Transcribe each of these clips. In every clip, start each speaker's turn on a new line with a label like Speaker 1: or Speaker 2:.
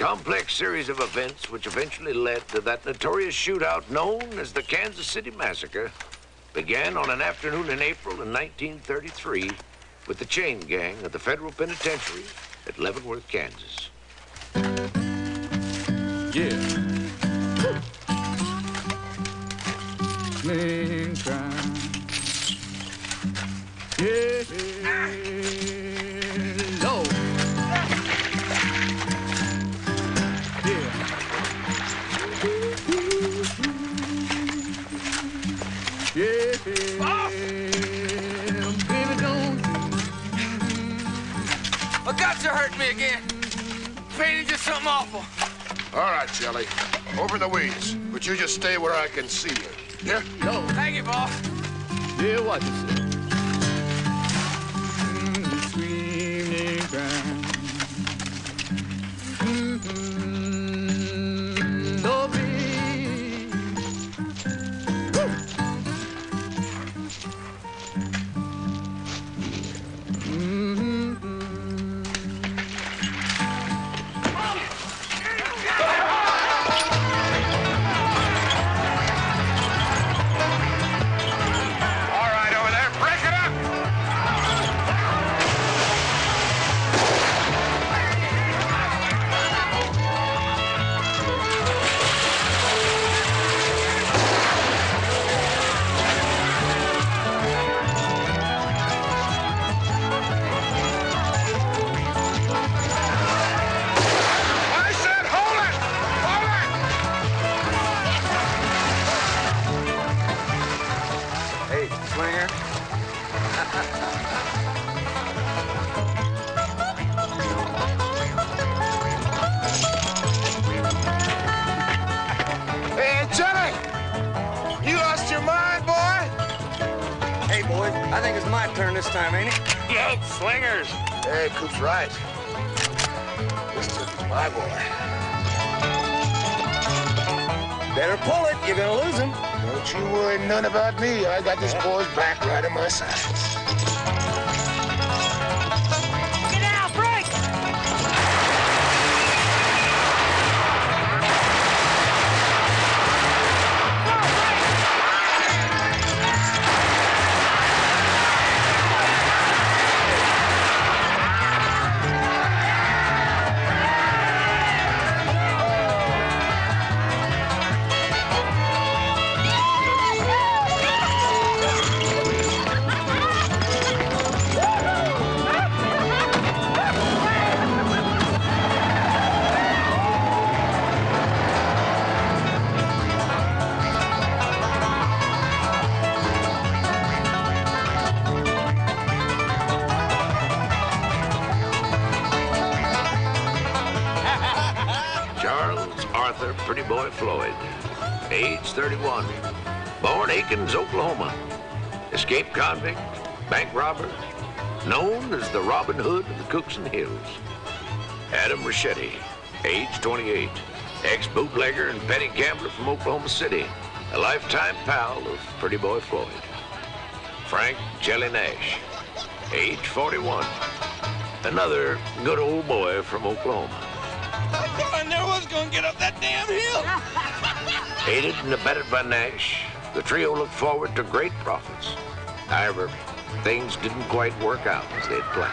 Speaker 1: complex series of events which eventually led to that notorious shootout known as the Kansas City Massacre began on an afternoon in April in 1933 with the chain gang at the federal penitentiary at Leavenworth, Kansas.
Speaker 2: Yeah. Man crime. Yeah. Lord. Yeah. Yeah. Baby, don't.
Speaker 3: My guts are hurting me again. Painting just something awful.
Speaker 4: All right, Jelly. Over the weeds. But you just stay where I can see you. Yeah?
Speaker 2: No.
Speaker 3: Thank you, boss.
Speaker 2: Yeah, watch yourself. Screaming, crying. No, babe. Woo.
Speaker 3: Slinger.
Speaker 4: Hey, Jelly! You lost your mind, boy?
Speaker 3: Hey, boys, I think it's my turn this time, ain't it?
Speaker 4: Yo, Slingers! Hey, Coop's right. This is my boy.
Speaker 3: Better pull it. You're gonna lose him.
Speaker 4: Don't you worry none about me. I got this boy's back right on my side.
Speaker 5: Get out, break!
Speaker 1: Charles Arthur Pretty Boy Floyd, age 31, born Aikens, Oklahoma, escaped convict, bank robber, known as the Robin Hood of the Cookson Hills. Adam Rachetti, age 28, ex-bootlegger and petty gambler from Oklahoma City, a lifetime pal of Pretty Boy Floyd. Frank Jelly Nash, age 41, another good old boy from Oklahoma.
Speaker 3: I never was gonna get up that damn hill.
Speaker 1: Aided and abetted by Nash, the trio looked forward to great profits. However, things didn't quite work out as they'd planned.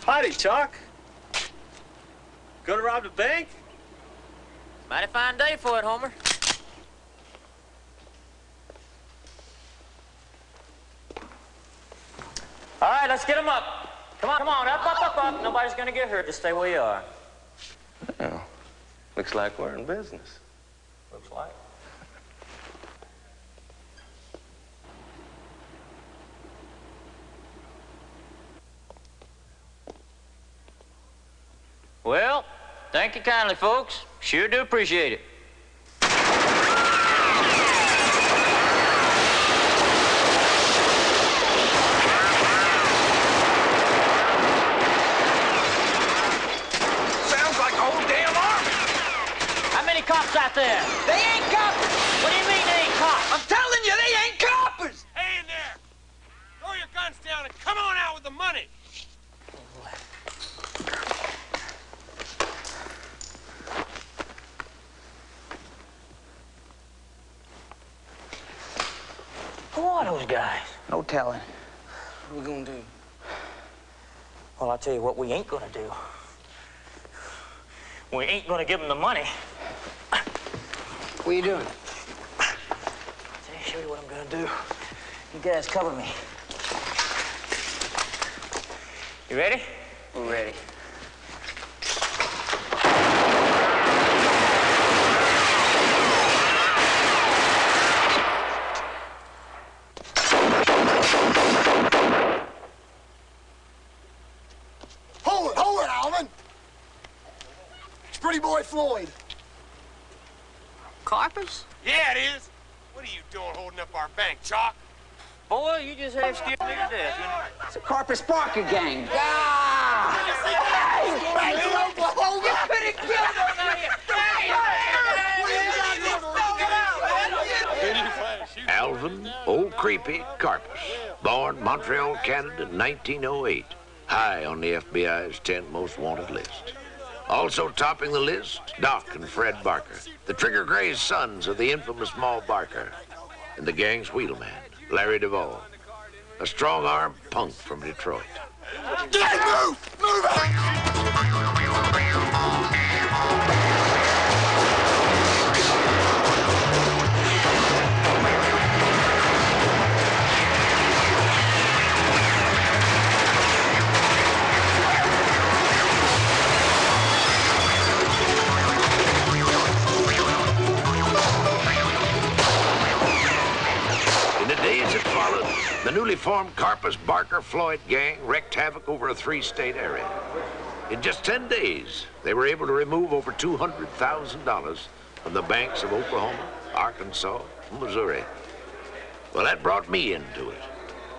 Speaker 6: Howdy, Chalk. Gonna rob the bank?
Speaker 5: Mighty fine day for it, Homer. All right, let's get him up. Come on, up. Nobody's gonna get hurt. Just stay where you are.
Speaker 6: Well, looks like we're in business.
Speaker 5: Looks like. Well, thank you kindly, folks. Sure do appreciate it.
Speaker 4: Sounds like
Speaker 5: Who are those guys?
Speaker 7: No telling.
Speaker 3: What are we gonna do?
Speaker 5: Well, I'll tell you what we ain't gonna do. We ain't gonna give them the money.
Speaker 7: What are you doing?
Speaker 5: Let me show you what I'm gonna do. You guys cover me. You ready?
Speaker 7: We're ready.
Speaker 4: Hold it, Alvin! It's Pretty Boy Floyd.
Speaker 5: Carpus?
Speaker 3: Yeah, it is. What are you doing holding up our bank, Chalk?
Speaker 5: Boy, you just have scared me to death, you know?
Speaker 7: It's a Carpus Barker gang.
Speaker 1: Alvin Old Creepy Carpus, born Montreal, Canada in 1908, high on the FBI's 10 most wanted list. Also topping the list, Doc and Fred Barker, the Trigger Gray's sons of the infamous Maul Barker, and the gang's wheelman, Larry Duvall, a strong-armed punk from Detroit.
Speaker 4: Move! Move it!
Speaker 1: In the days that followed, the newly formed Carpus Barker Floyd gang wreaked havoc over a 3-state area. In just 10 days, they were able to remove over $200,000 from the banks of Oklahoma, Arkansas, and Missouri. Well, that brought me into it.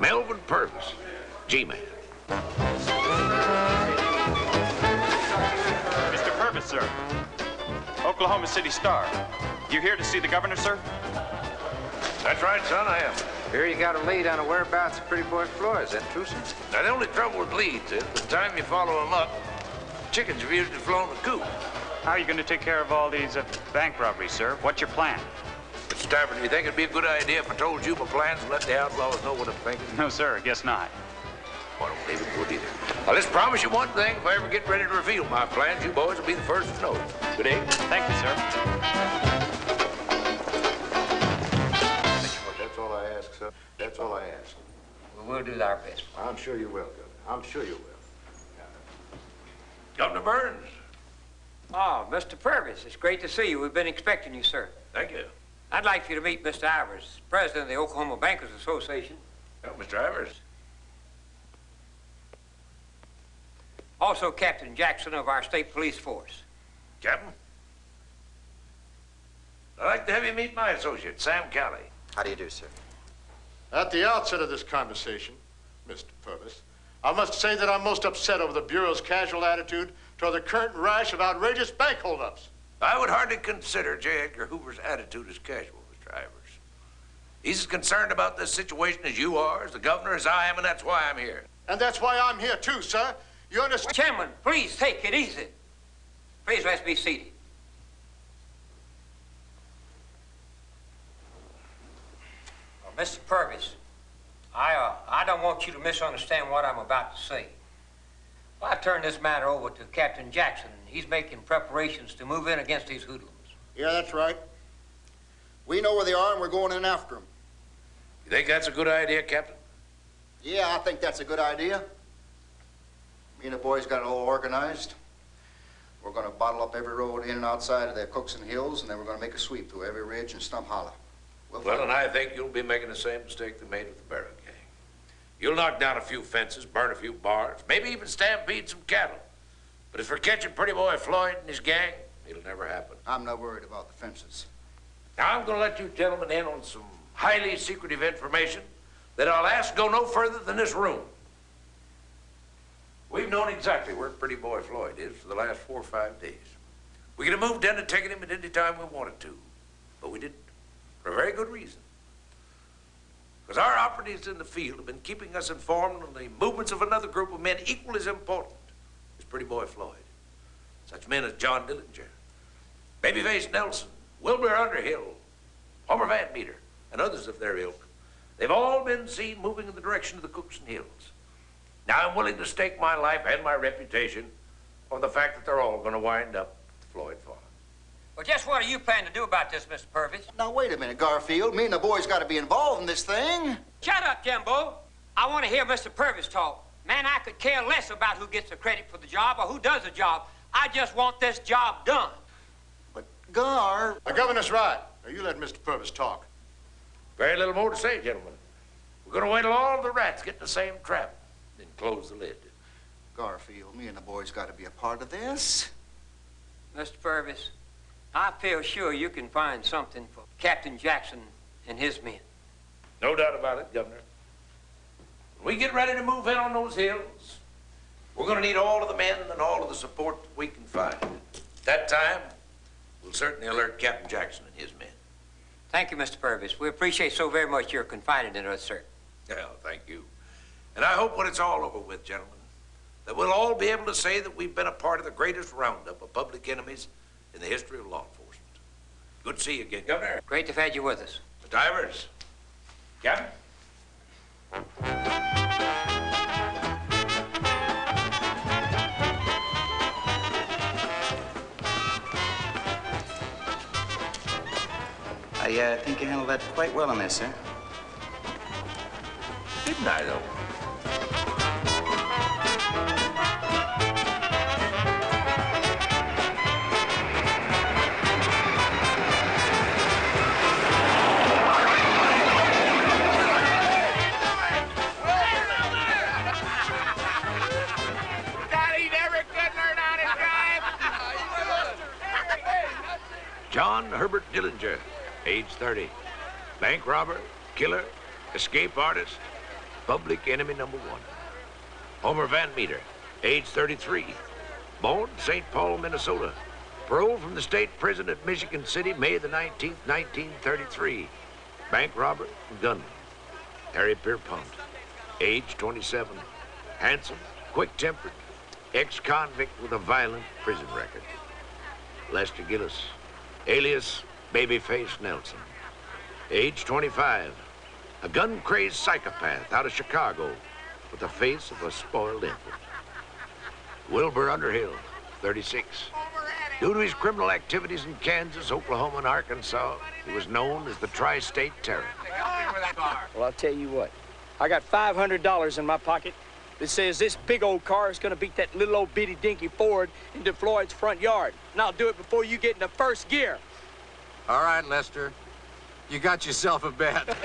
Speaker 1: Melvin Purvis, G-Man.
Speaker 8: Mr. Purvis, sir. Oklahoma City Star. You here to see the governor, sir?
Speaker 1: That's right, son, I am.
Speaker 9: Here you got a lead on the whereabouts of Pretty Boy Floyd. Is that true, sir?
Speaker 1: Now, the only trouble with leads is by the time you follow them up, chickens have usually flown the coop.
Speaker 8: How are you going to take care of all these bank robberies, sir? What's your plan?
Speaker 1: Mr. Stafford, do you think it'd be a good idea if I told you my plans and let the outlaws know what I'm thinking?
Speaker 8: No, sir, I guess not.
Speaker 1: Well, I don't believe it would either. I'll just promise you one thing. If I ever get ready to reveal my plans, you boys will be the first to know. Good day.
Speaker 8: Thank you, sir.
Speaker 9: That's all I ask, sir. That's all I ask.
Speaker 7: Well, we'll do our best.
Speaker 9: I'm sure you will, Governor. I'm sure you will.
Speaker 1: Governor Burns.
Speaker 10: Oh, Mr. Purvis, it's great to see you. We've been expecting you, sir.
Speaker 1: Thank you.
Speaker 10: I'd like for you to meet Mr. Ivers, president of the Oklahoma Bankers Association.
Speaker 1: Oh, Mr. Ivers.
Speaker 10: Also, Captain Jackson of our state police force.
Speaker 1: Captain. I'd like to have you meet my associate, Sam Kelly.
Speaker 9: How do you do, sir?
Speaker 11: At the outset of this conversation, Mr. Purvis, I must say that I'm most upset over the Bureau's casual attitude toward the current rash of outrageous bank holdups.
Speaker 1: I would hardly consider J. Edgar Hoover's attitude as casual, Mr. Ivers. He's as concerned about this situation as you are, as the governor, as I am, and that's why I'm here.
Speaker 11: And that's why I'm here, too, sir. You understand?
Speaker 10: Chairman, please take it easy. Please let's be seated. Mr. Purvis, I don't want you to misunderstand what I'm about to say. Well, I've turned this matter over to Captain Jackson. He's making preparations to move in against these hoodlums.
Speaker 11: Yeah, that's right. We know where they are, and we're going in after them.
Speaker 1: You think that's a good idea, Captain?
Speaker 11: Yeah, I think that's a good idea. Me and the boys got it all organized. We're going to bottle up every road in and outside of the Cookson Hills, and then we're going to make a sweep through every ridge and stump hollow.
Speaker 1: Well, and I think you'll be making the same mistake they made with the Barrett gang. You'll knock down a few fences, burn a few bars, maybe even stampede some cattle. But as for catching Pretty Boy Floyd and his gang, it'll never happen.
Speaker 11: I'm not worried about the fences.
Speaker 1: Now, I'm going to let you gentlemen in on some highly secretive information that I'll ask go no further than this room. We've known exactly where Pretty Boy Floyd is for the last 4 or 5 days. We could have moved in and taken him at any time we wanted to, but we didn't, for a very good reason. Because our operatives in the field have been keeping us informed on the movements of another group of men equally as important as Pretty Boy Floyd. Such men as John Dillinger, Babyface Nelson, Wilbur Underhill, Homer Van Meter, and others of their ilk They've all been seen moving in the direction of the Cookson Hills. Now I'm willing to stake my life and my reputation on the fact that they're all going to wind up at the Floyd farm.
Speaker 10: Well, just what are you planning to do about this, Mr. Purvis?
Speaker 11: Now, wait a minute, Garfield. Me and the boys got to be involved in this thing.
Speaker 10: Shut up, Jimbo. I want to hear Mr. Purvis talk. Man, I could care less about who gets the credit for the job or who does the job. I just want this job done.
Speaker 11: But, Gar...
Speaker 4: The governor's right. Now, you let Mr. Purvis talk.
Speaker 1: Very little more to say, gentlemen. We're going to wait till all the rats get in the same trap, then close the lid.
Speaker 11: Garfield, me and the boys got to be a part of this.
Speaker 10: Mr. Purvis, I feel sure you can find something for Captain Jackson and his men.
Speaker 1: No doubt about it, Governor. When we get ready to move in on those hills, we're going to need all of the men and all of the support that we can find. At that time, we'll certainly alert Captain Jackson and his men.
Speaker 10: Thank you, Mr. Purvis. We appreciate so very much your confiding in us, sir.
Speaker 1: Yeah, thank you. And I hope when it's all over with, gentlemen, that we'll all be able to say that we've been a part of the greatest roundup of public enemies in the history of law enforcement. Good to see you again, Governor.
Speaker 10: Great to have had you with us.
Speaker 1: The divers. Captain?
Speaker 9: I think you handled that quite well on this, sir.
Speaker 1: Didn't I, though? John Herbert Dillinger, age 30. Bank robber, killer, escape artist, public enemy number 1. Homer Van Meter, age 33. Born St. Paul, Minnesota. Paroled from the state prison at Michigan City, May the 19th, 1933. Bank robber and gunman. Harry Pierpont, age 27. Handsome, quick-tempered, ex-convict with a violent prison record. Lester Gillis, alias Babyface Nelson, age 25. A gun-crazed psychopath out of Chicago with the face of a spoiled infant. Wilbur Underhill, 36. Due to his criminal activities in Kansas, Oklahoma, and Arkansas, he was known as the Tri-State Terror.
Speaker 12: Well, I'll tell you what. I got $500 in my pocket that says this big old car is going to beat that little old bitty dinky Ford into Floyd's front yard. And I'll do it before you get in the first gear.
Speaker 3: All right, Lester. You got yourself a bet.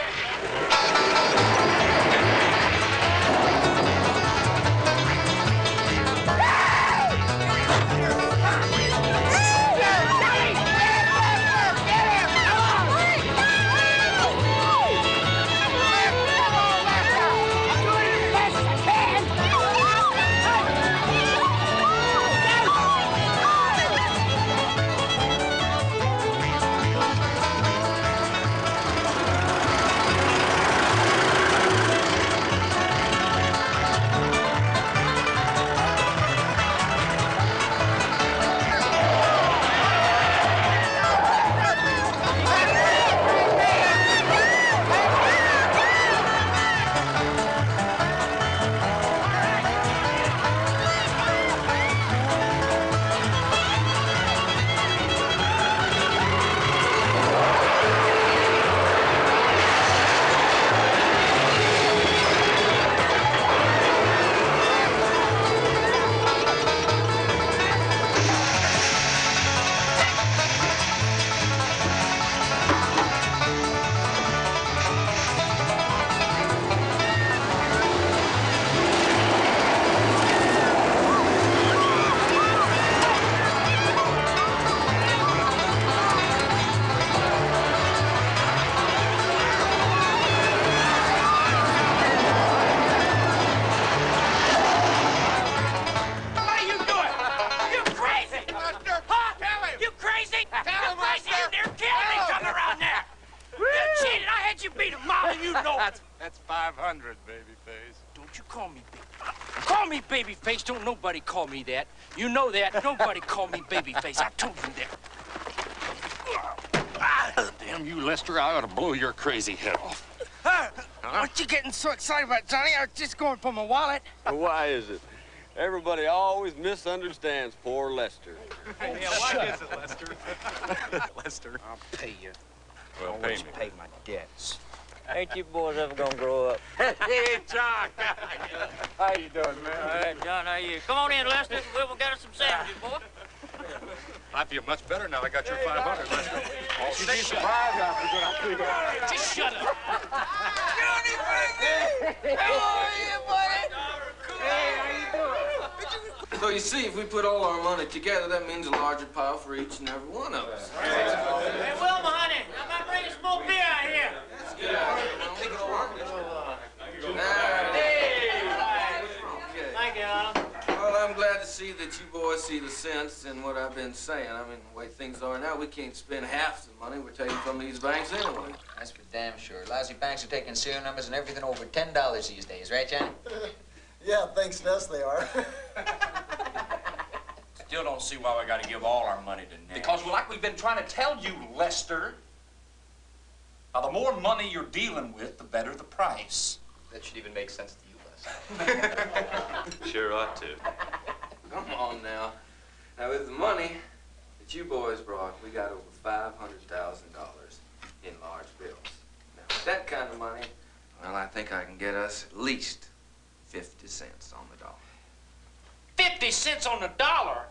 Speaker 9: That's 500, babyface.
Speaker 12: Don't you call me baby. Call me babyface. Don't nobody call me that. You know that. Nobody call me babyface. I told you that.
Speaker 9: Damn you, Lester. I ought to blow your crazy head off.
Speaker 3: What you getting so excited about, Johnny? I was just going for my wallet.
Speaker 6: Why is it? Everybody always misunderstands poor Lester.
Speaker 3: Yeah, why is it, Lester? Lester.
Speaker 12: I'll pay you.
Speaker 6: Well,
Speaker 12: I'll
Speaker 6: pay
Speaker 12: always
Speaker 6: me.
Speaker 12: pay my debts.
Speaker 5: Ain't you boys ever gonna grow up?
Speaker 3: Hey, John.
Speaker 12: How you doing, man?
Speaker 5: All right, John, how are you? Come on in, Lester. We'll get us some sandwiches, boy.
Speaker 3: I feel much better now I got your 500, Lester.
Speaker 12: You'd be surprised how good I feel.
Speaker 3: Just shut up.
Speaker 12: Johnny, how are you, buddy? Hey, how you doing?
Speaker 6: So you see, if we put all our money together, that means a larger pile for each and every one of us.
Speaker 5: Hey, Wilma, honey, I might bring you some more beer out here. Thank you, Alan.
Speaker 6: Well, I'm glad to see that you boys see the sense in what I've been saying. I mean, the way things are now, we can't spend half the money we're taking from these banks anyway.
Speaker 7: That's for damn sure. Lousy banks are taking serial numbers and everything over $10 these days, right, Johnny?
Speaker 13: Yeah, thanks to us they are.
Speaker 3: Still don't see why we got to give all our money to Nash. Because, well, like we've been trying to tell you, Lester, now, the more money you're dealing with, the better the price.
Speaker 13: That should even make sense to you, Lester.
Speaker 6: Sure ought to. Come on now. Now, with the money that you boys brought, we got over $500,000 in large bills. Now, with that kind of money, well, I think I can get us at least 50 cents on the dollar.
Speaker 3: 50 cents on the dollar?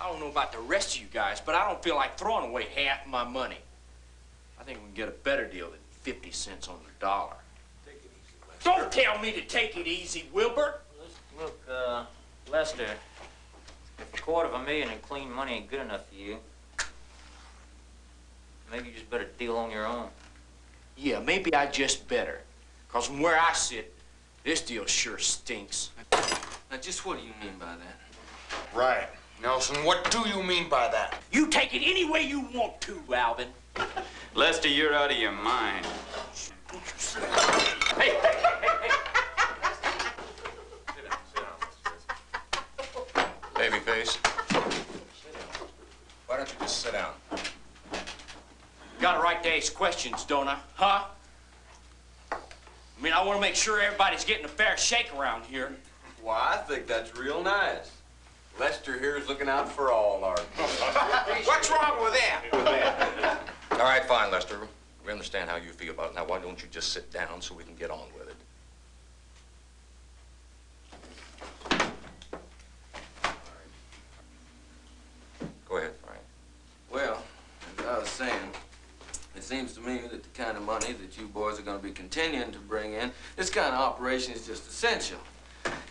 Speaker 3: I don't know about the rest of you guys, but I don't feel like throwing away half my money. I think we can get a better deal than 50 cents on the dollar. Take it easy, Lester. Don't tell me to take it easy, Wilbur.
Speaker 5: Look, Lester, if $250,000 in clean money ain't good enough for you, maybe you just better deal on your own.
Speaker 3: Yeah, maybe I just better. Because from where I sit, this deal sure stinks.
Speaker 6: Now, just what do you mean by that?
Speaker 4: Right. Nelson, what do you mean by that?
Speaker 3: You take it any way you want to, Alvin.
Speaker 8: Lester, you're out of your mind.
Speaker 3: Hey, hey, hey, hey.
Speaker 4: Babyface. Why don't you just sit down?
Speaker 3: Got a right to ask questions, don't I? Huh? I mean, I want to make sure everybody's getting a fair shake around here.
Speaker 6: Why, I think that's real nice. Lester here is looking out for all our...
Speaker 3: What's wrong with that?
Speaker 4: All right, fine, Lester. We understand how you feel about it. Now, why don't you just sit down so we can get on with it? Go ahead. All right.
Speaker 6: Well, as I was saying, it seems to me that the kind of money that you boys are going to be continuing to bring in, this kind of operation is just essential.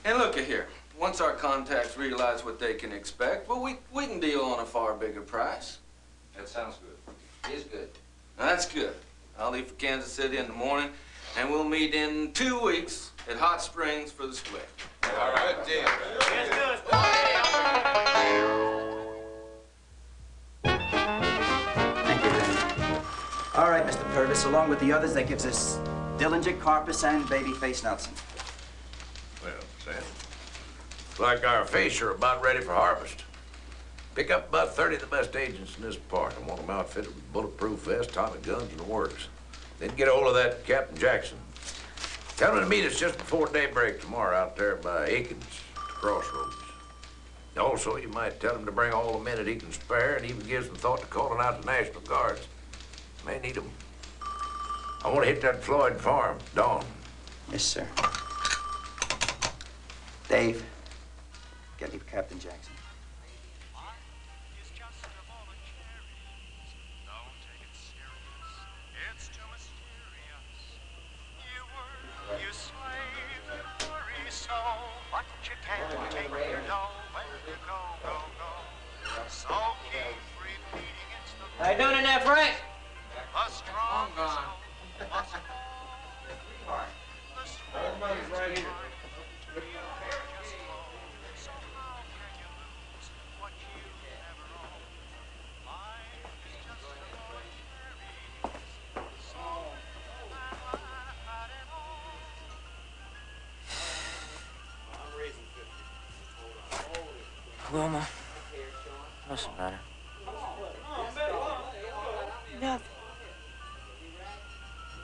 Speaker 6: And look at here. Once our contacts realize what they can expect, well, we can deal on a far bigger price.
Speaker 4: That sounds good.
Speaker 7: It is good.
Speaker 6: Now, that's good. I'll leave for Kansas City in the morning, and we'll meet in 2 weeks at Hot Springs for the split.
Speaker 4: All right, deal.
Speaker 5: Let's do it,
Speaker 14: Thank you, Randy. All right, Mr. Purvis, along with the others, that gives us Dillinger, Carpus, and Babyface Nelson.
Speaker 1: Well, Sam, looks like our fish are about ready for harvest. Pick up about 30 of the best agents in this part. I want them outfitted with bulletproof vests, Tommy guns, and the works. Then get a hold of that Captain Jackson. Tell him to meet us just before daybreak tomorrow out there by Aiken's Crossroads. Also, you might tell him to bring all the men that he can spare and even give some thought to calling out the National Guards. May need them. I want to hit that Floyd farm, dawn.
Speaker 14: Yes, sir. Dave, get me Captain Jackson.
Speaker 5: How you doing in there, Frank?
Speaker 6: I'm gone. Everybody's right here.
Speaker 5: Wilma, what's the matter? Nothing.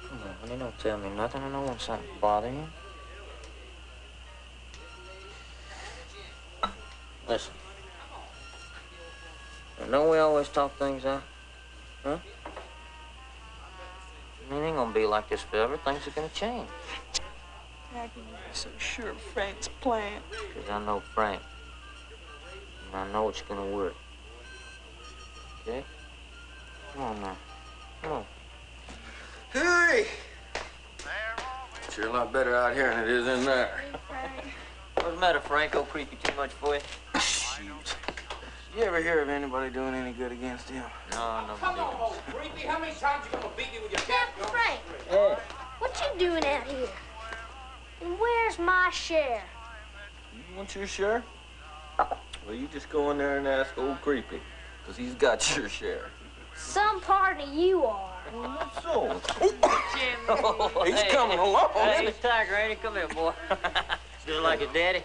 Speaker 5: Come on, Honey, don't tell me nothing. I don't want something to bother you. Listen. I know we always talk things out. Huh? It ain't gonna be like this forever. Things are gonna change.
Speaker 15: How can you be so sure of Frank's plan?
Speaker 5: Because I know Frank. And I know it's gonna work. Okay? Come on now. Come on.
Speaker 6: Hey! Sure a lot better out here than it is in there.
Speaker 5: What's the matter, Frank? Old Creepy too much for you?
Speaker 6: You ever hear of anybody doing any good against him?
Speaker 5: No, no.
Speaker 3: Come on, old Creepy. How many times you gonna beat me with your cap?
Speaker 16: Frank,
Speaker 5: Hey.
Speaker 16: what you doing out here? And where's my share?
Speaker 6: You want your share? Well, you just go in there and ask old Creepy, because he's got your share.
Speaker 16: Some party you are.
Speaker 6: So?
Speaker 5: Oh,
Speaker 6: He's coming along.
Speaker 5: Hey, Miss Tiger, ain't he? Come here, boy. Still like his daddy?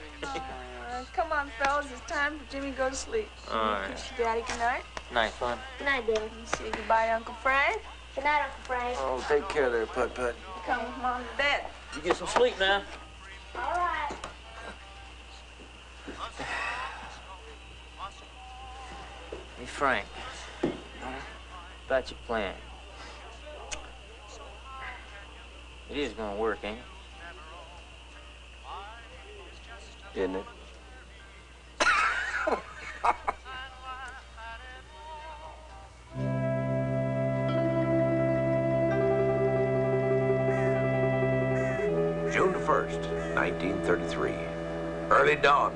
Speaker 15: Come on, fellas. It's time for Jimmy to go to sleep.
Speaker 5: All right.
Speaker 15: Kiss your daddy goodnight.
Speaker 5: Nice, son.
Speaker 16: Good night, Dad.
Speaker 15: And say goodbye to Uncle Frank.
Speaker 16: Good night, Uncle Frank.
Speaker 6: Oh, take care there, Put-Put.
Speaker 15: Come with Mom to bed.
Speaker 5: You get some sleep now.
Speaker 16: All right.
Speaker 5: Hey, Frank. About your plan. It is gonna work, ain't it?
Speaker 6: Isn't it?
Speaker 1: June the 1st, 1933. Early dawn.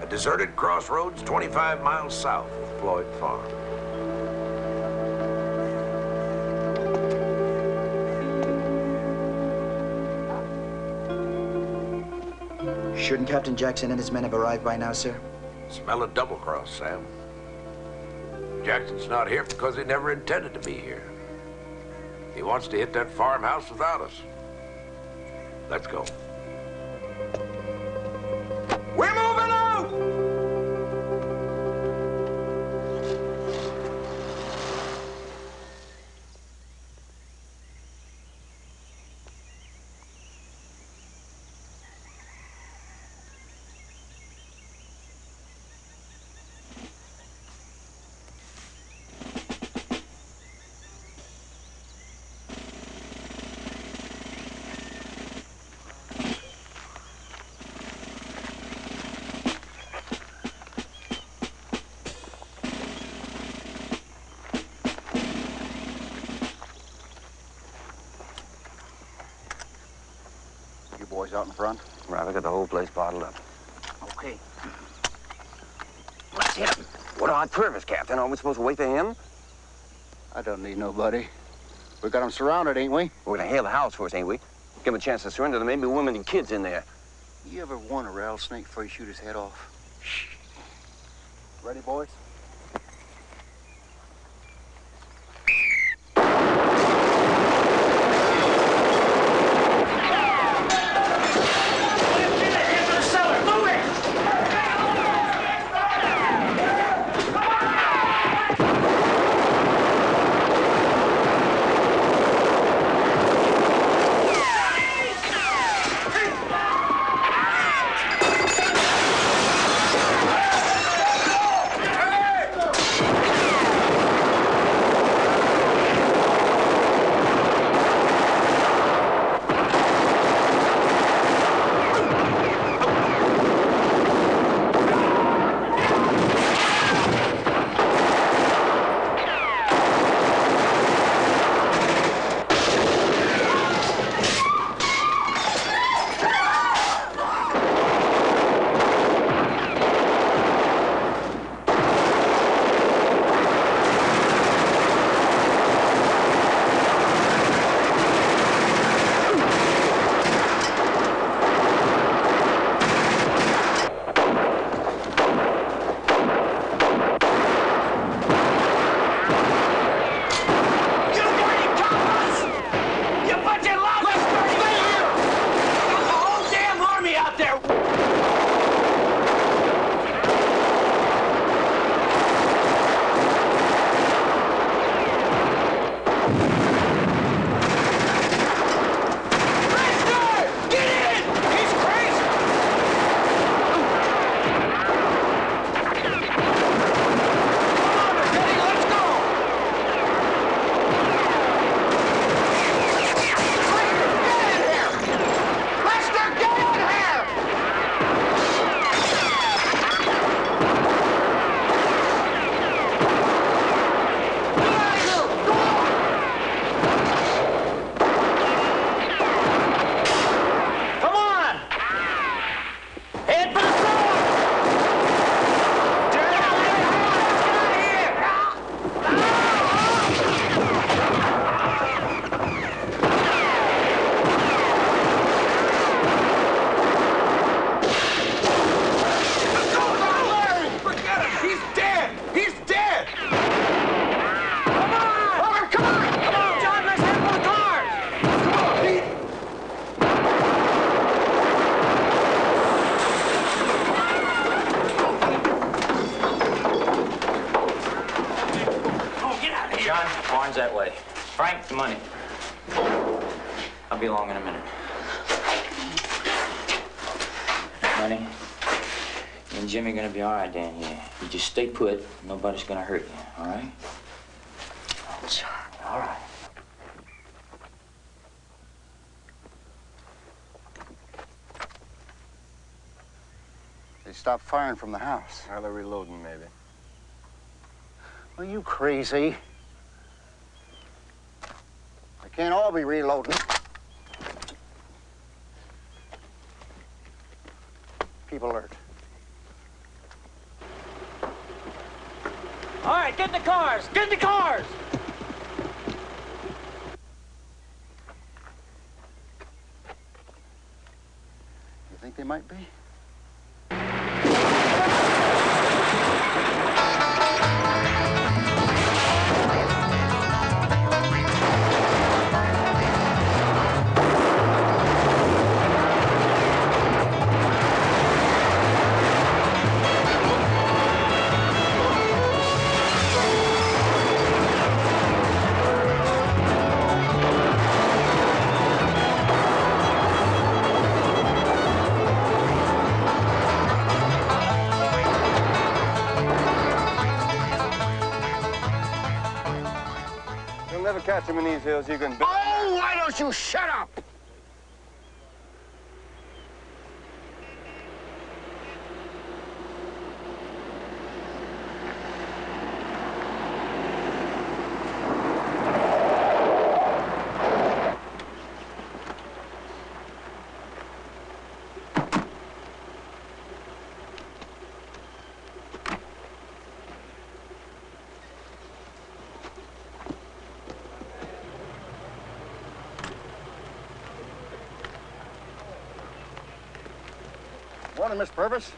Speaker 1: A deserted crossroads 25 miles south of Floyd Farm.
Speaker 14: Shouldn't Captain Jackson and his men have arrived by now, sir?
Speaker 1: Smell a double cross, Sam. Jackson's not here because he never intended to be here. He wants to hit that farmhouse without us. Let's go.
Speaker 6: We're moving out!
Speaker 11: Boys out in front?
Speaker 9: Right, we got the whole place bottled up.
Speaker 14: Okay.
Speaker 9: Let's hit him. What odd purpose, Captain? Are we supposed to wait for him?
Speaker 11: I don't need nobody. We got him surrounded, ain't we?
Speaker 9: We're gonna hail the house first, ain't we? Give him a chance to surrender. There may be women and kids in there.
Speaker 11: You ever warn a rattlesnake before you shoot his head off? Shh. Ready, boys?
Speaker 6: Hey!
Speaker 5: be along in a minute. Honey, you and Jimmy are gonna be all right down here. You just stay put. Nobody's gonna hurt you, all right?
Speaker 15: Sure.
Speaker 5: All right.
Speaker 11: They stopped firing from the house.
Speaker 9: Now they're reloading, maybe.
Speaker 11: Are you crazy? They can't all be reloading. Keep alert.
Speaker 12: All right, get in the cars! Get in the cars!
Speaker 11: You think they might be?
Speaker 9: You'll never catch him in these hills. You can bet.
Speaker 11: Oh, why don't you shut up? Morning, Miss Purvis.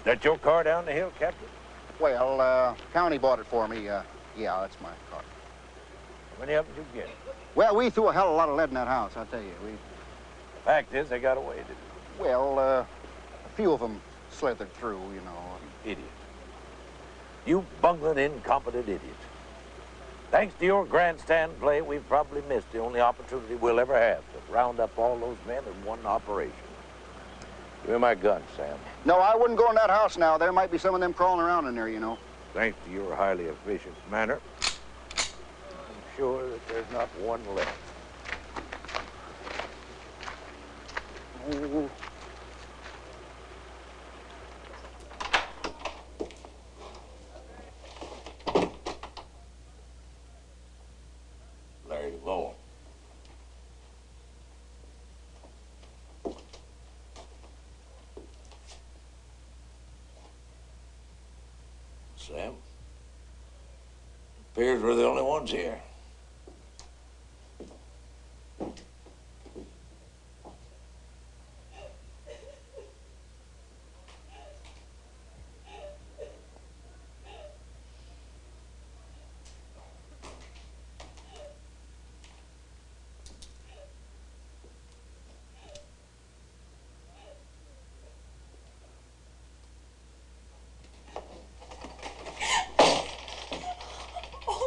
Speaker 1: That your car down the hill, Captain?
Speaker 11: Well, county bought it for me. Yeah, that's my car.
Speaker 1: How many of them did you get?
Speaker 11: Well, we threw a hell of a lot of lead in that house, I tell you.
Speaker 1: The fact is, they got away, didn't they?
Speaker 11: Well, a few of them slithered through, you know.
Speaker 1: You idiot. You bungling, incompetent idiot. Thanks to your grandstand play, we've probably missed the only opportunity we'll ever have to round up all those men in one operation. Give me my gun, Sam.
Speaker 11: No, I wouldn't go in that house now. There might be some of them crawling around in there, you know.
Speaker 1: Thanks to your highly efficient manner, I'm sure that there's not one left.
Speaker 11: Oh.
Speaker 1: Larry Lowe. Sam, appears we're the only ones here.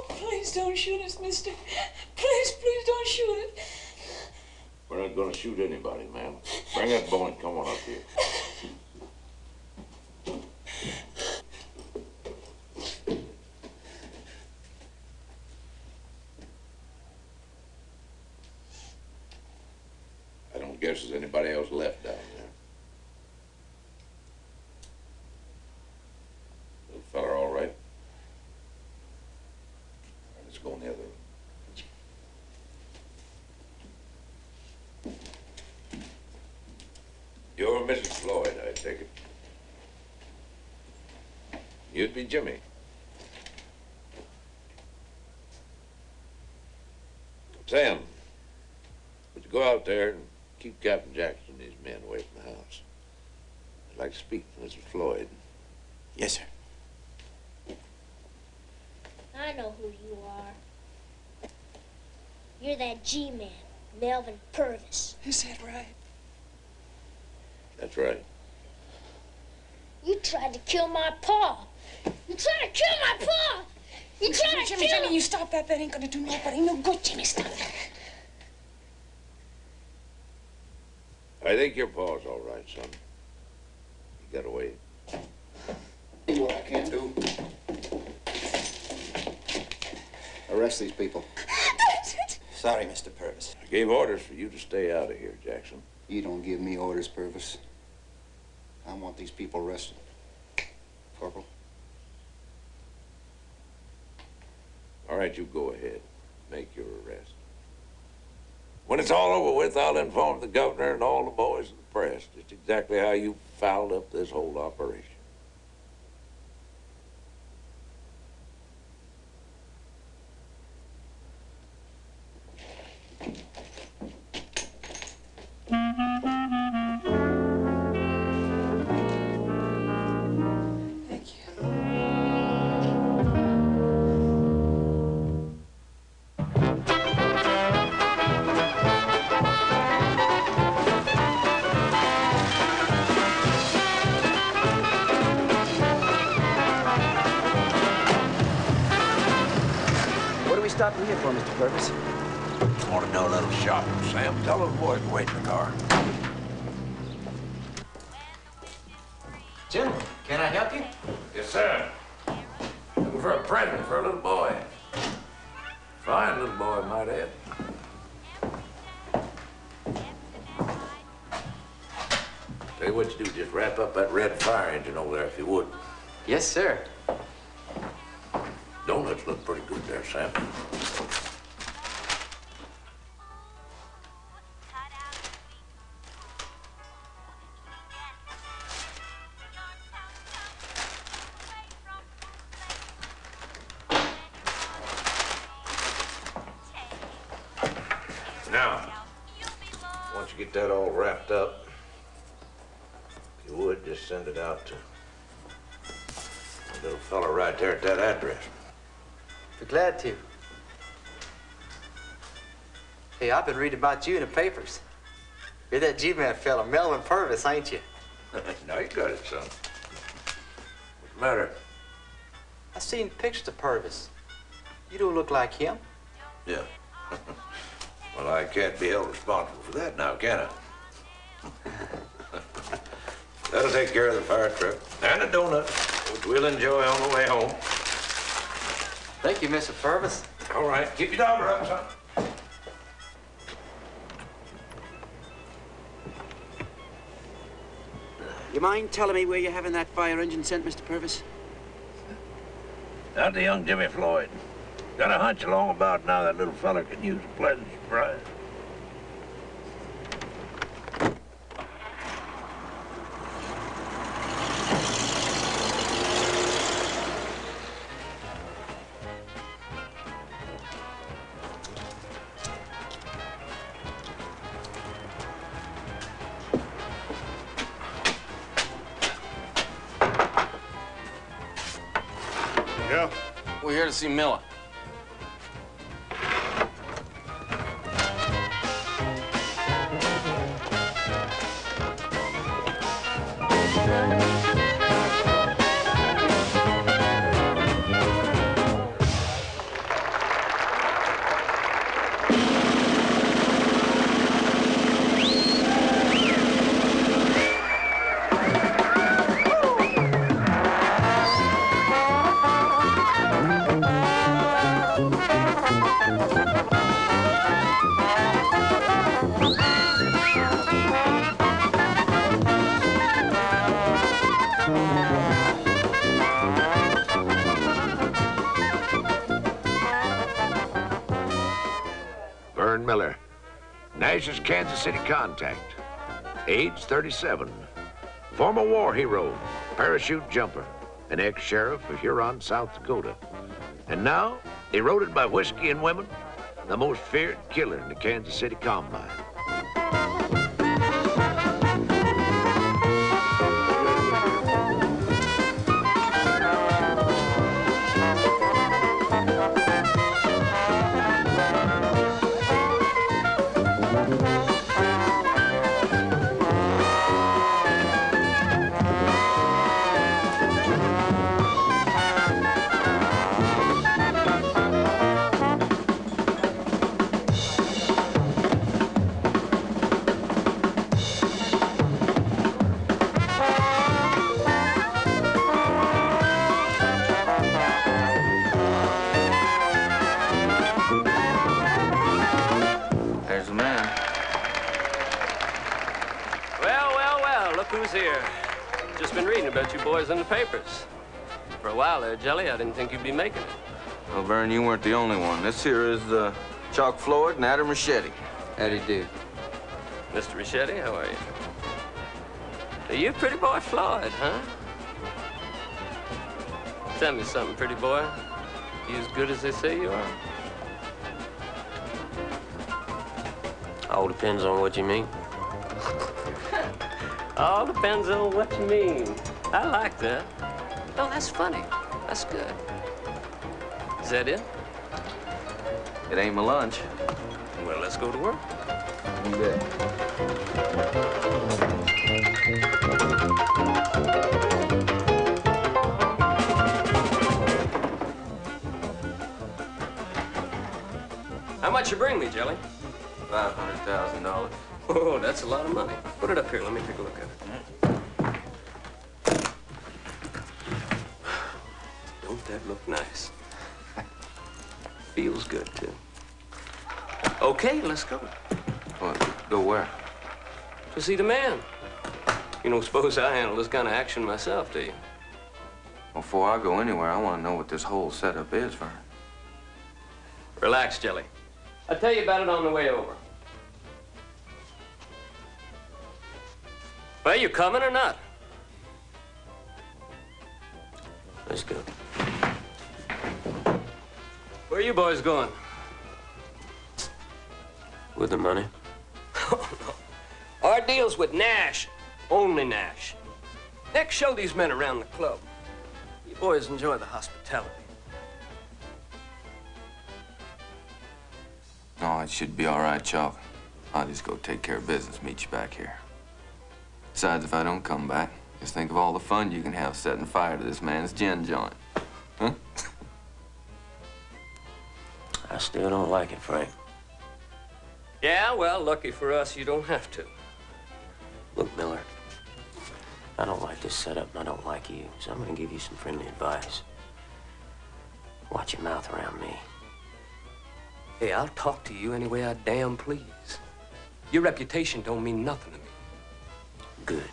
Speaker 15: Please don't shoot us, mister. Please don't shoot it.
Speaker 1: We're not gonna shoot anybody, ma'am. Bring that boy and come on up here. I don't guess there's anybody else left down there. Little fella all right? Let's go in the other room. You're Mrs. Floyd, I take it. You'd be Jimmy. Sam, would you go out there and keep Captain Jackson and his men away from the house? I'd like to speak to Mrs. Floyd.
Speaker 17: Yes, sir.
Speaker 16: I know who you are. You're that G-man, Melvin Purvis.
Speaker 15: Is that right?
Speaker 1: That's right.
Speaker 16: You tried to kill my pa. You tried to kill my pa. You tried to kill
Speaker 15: Jimmy, you stop that. That ain't gonna do nobody no good. Jimmy, stop that.
Speaker 1: I think your paw's all right, son. You got away.
Speaker 11: See what I can do. Arrest these people.
Speaker 17: Sorry, Mr. Purvis.
Speaker 1: I gave orders for you to stay out of here, Jackson.
Speaker 11: You don't give me orders, Purvis. I want these people arrested. Corporal.
Speaker 1: All right, you go ahead. Make your arrest. When it's all over with, I'll inform the governor and all the boys and the press just exactly how you fouled up this whole operation.
Speaker 14: What are we stopping here for, Mr. Purvis?
Speaker 1: Want to do a little shopping, Sam? Tell those boys to wait in the car.
Speaker 7: Gentlemen, can I help you?
Speaker 1: Yes, sir. Looking for a present for a little boy. Fine little boy, might add. Tell you what you do, just wrap up that red fire engine over there if you would.
Speaker 6: Yes, sir.
Speaker 1: Donuts look pretty good there, Sam. Now, once you get that all wrapped up, if you would, just send it out to the little fella right there at that address.
Speaker 6: Be glad to. Hey, I've been reading about you in the papers. You're that G-Man fella, Melvin Purvis, ain't you?
Speaker 1: Now you got it, son. What's the matter?
Speaker 6: I seen pictures of Purvis. You don't look like him.
Speaker 1: Yeah. Well, I can't be held responsible for that now, can I? That'll take care of the fire truck and the donut, which we'll enjoy on the way home.
Speaker 6: Thank you, Mr. Purvis.
Speaker 1: All right, keep your daughter up, son.
Speaker 14: You mind telling me where you're having that fire engine sent, Mr. Purvis?
Speaker 1: Not the young Jimmy Floyd. Got a hunch along about now that little fella can use a pleasant surprise.
Speaker 2: Yeah?
Speaker 3: We're here to see Miller.
Speaker 1: Vern Miller, Nash's Kansas City contact, age 37, former war hero, parachute jumper, an ex-sheriff of Huron, South Dakota. And now, eroded by whiskey and women, the most feared killer in the Kansas City Combine.
Speaker 18: Who's here? Just been reading about you boys in the papers. For a while there, Jelly, I didn't think you'd be making it.
Speaker 6: Well, Vern, you weren't the only one. This here is Chuck Floyd and Adam Ricchetti.
Speaker 18: Howdy do. Mr. Ricchetti, how are you? Are you Pretty Boy Floyd, huh? Tell me something, pretty boy. You as good as they say you are? All depends on what you mean. All depends on what you mean. I like that. Oh, that's funny. That's good. Is that it?
Speaker 6: It ain't my lunch.
Speaker 18: Well, let's go to work.
Speaker 6: You bet.
Speaker 18: How much you bring me, Jelly?
Speaker 6: $500,000.
Speaker 18: Oh, that's a lot of money. Put it up here. Let me take a look at it. Don't that look nice? Feels good, too. Okay, let's go.
Speaker 6: What? Go where?
Speaker 18: To see the man. You don't suppose I handle this kind of action myself, do you?
Speaker 6: Before I go anywhere, I want to know what this whole setup is, Vern.
Speaker 18: Relax, Jelly. I'll tell you about it on the way over. Well, you coming or not? Let's go. Where are you boys going? With the money? Oh, no. Our deal's with Nash. Only Nash. Next, show these men around the club. You boys enjoy the hospitality.
Speaker 6: No, it should be all right, Chalk. I'll just go take care of business, meet you back here. Besides, if I don't come back, just think of all the fun you can have setting fire to this man's gin joint. Huh?
Speaker 18: I still don't like it, Frank. Yeah, well, lucky for us, you don't have to. Look, Miller, I don't like this setup, and I don't like you, so I'm gonna give you some friendly advice. Watch your mouth around me. Hey, I'll talk to you any way I damn please. Your reputation don't mean nothing to me. Good,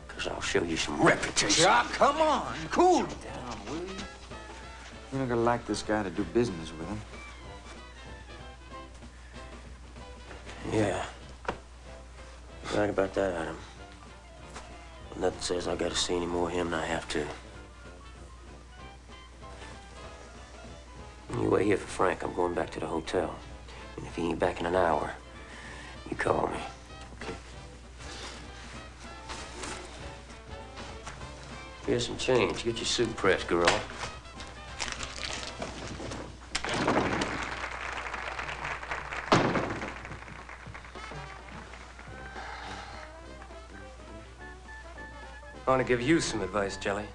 Speaker 18: because I'll show you some reputation.
Speaker 17: Chuck, come on. Cool down, will you? You're not gonna like this guy to do business with him.
Speaker 18: Yeah. You're right about that, Adam. But nothing says I gotta see any more of him than I have to. You wait here for Frank. I'm going back to the hotel. And if he ain't back in an hour, you call me. Okay? Here's some change. Get your suit pressed, girl. I want to give you some advice, Jelly.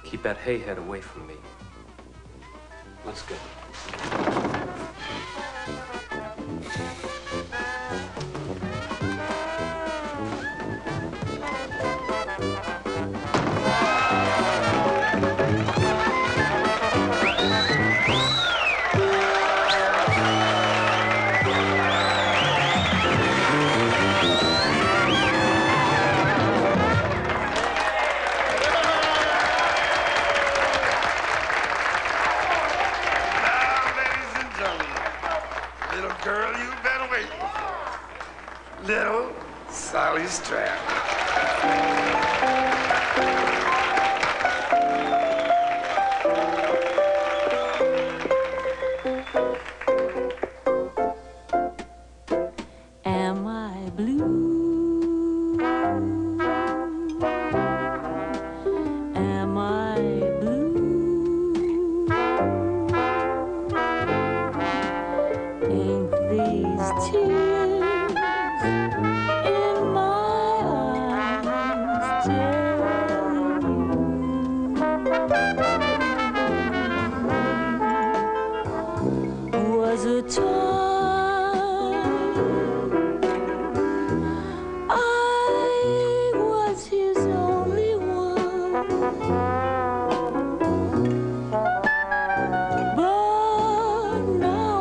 Speaker 18: Keep that hayhead away from me. Let's go.
Speaker 19: Little Sally Strap.
Speaker 15: Am I blue? Am I blue? Ain't these tears in my eyes telling you? Was a time I was his only one, but now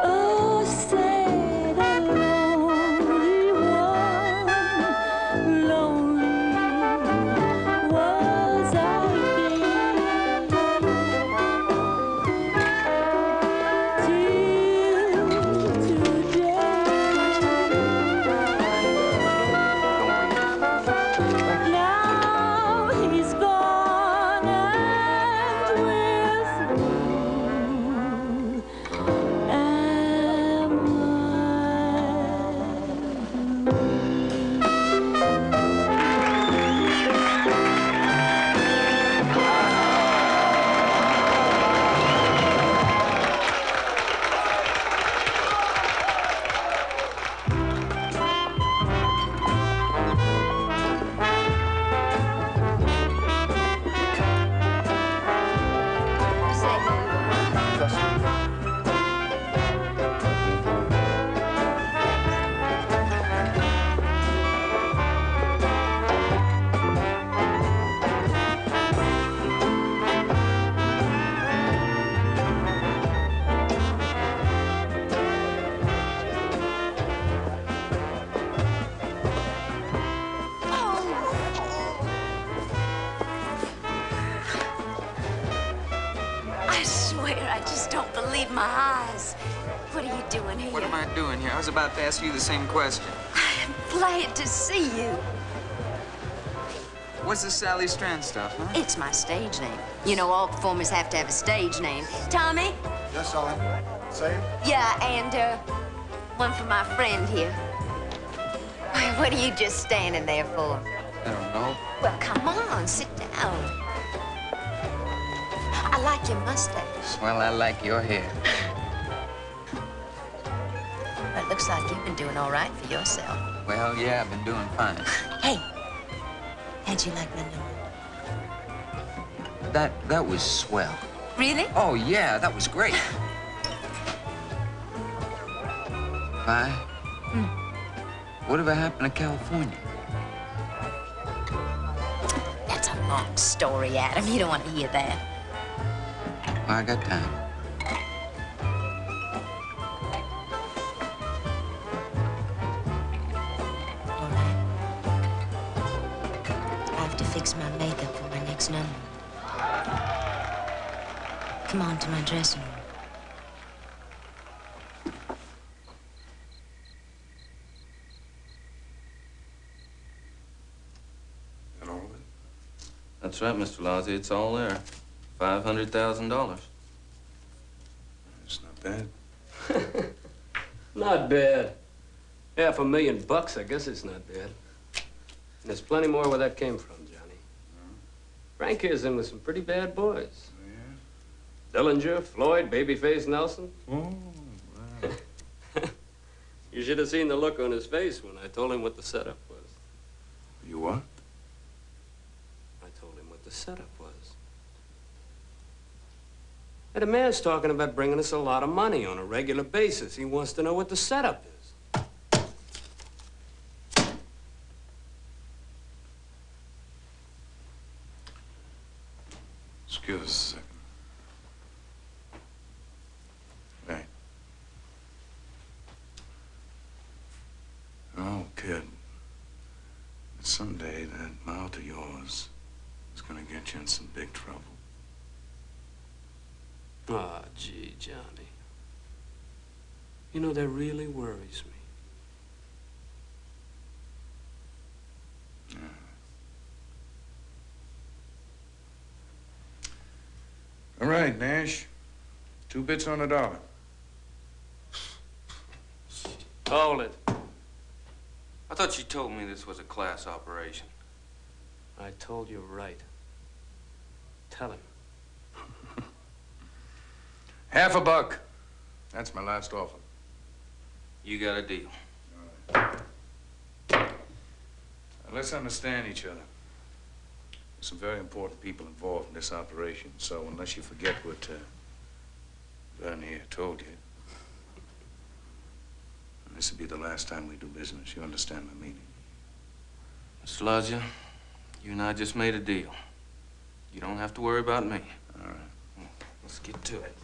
Speaker 15: I'm a sad
Speaker 20: don't believe my eyes. What are you doing here?
Speaker 17: What am I doing here? I was about to ask you the same question.
Speaker 20: I'm glad to see you.
Speaker 17: What's this Sally Strand stuff, huh?
Speaker 20: It's my stage name. You know, all performers have to have a stage name. Tommy?
Speaker 11: Yes, Sally. Same?
Speaker 20: Yeah, and, one for my friend here. What are you just standing there for?
Speaker 17: I don't know.
Speaker 20: Well, come on, sit down. I like your mustache.
Speaker 17: Well, I like your hair.
Speaker 20: Well, it looks like you've been doing all right for yourself.
Speaker 17: Well, yeah, I've been doing fine.
Speaker 20: Hey, how'd you like my number?
Speaker 17: That was swell.
Speaker 20: Really?
Speaker 17: Oh, yeah, that was great. Vi, whatever happened to California?
Speaker 20: That's a long story, Adam. You don't want to hear that.
Speaker 17: Well, I got time.
Speaker 20: All right. I have to fix my makeup for my next number. Come on to my dressing room.
Speaker 6: That's right, Mr. Lozzie. It's all there. $500,000.
Speaker 21: It's not bad.
Speaker 22: Not bad. $500,000, I guess it's not bad. And there's plenty more where that came from, Johnny. Frank here's in with some pretty bad boys.
Speaker 21: Yeah?
Speaker 22: Dillinger, Floyd, Babyface Nelson.
Speaker 21: Oh, wow.
Speaker 22: You should have seen the look on his face when I told him what the setup was.
Speaker 21: You what?
Speaker 22: I told him what the setup was. And the man's talking about bringing us a lot of money on a regular basis. He wants to know what the setup is.
Speaker 21: Excuse us a second. Right. Oh, kid. Someday that mouth of yours is gonna get you in some big trouble.
Speaker 22: Ah, gee, Johnny. You know, that really worries me.
Speaker 21: All right, Nash. 2 bits on the dollar.
Speaker 22: Hold it.
Speaker 6: I thought you told me this was a class operation.
Speaker 22: I told you right. Tell him.
Speaker 21: Half a buck. That's my last offer.
Speaker 6: You got a deal.
Speaker 21: Now, let's understand each other. There's some very important people involved in this operation, so unless you forget what Vern here told you, this will be the last time we do business. You understand my meaning?
Speaker 6: Mr. Lodger, you and I just made a deal. You don't have to worry about me.
Speaker 21: All right.
Speaker 6: Let's get to it.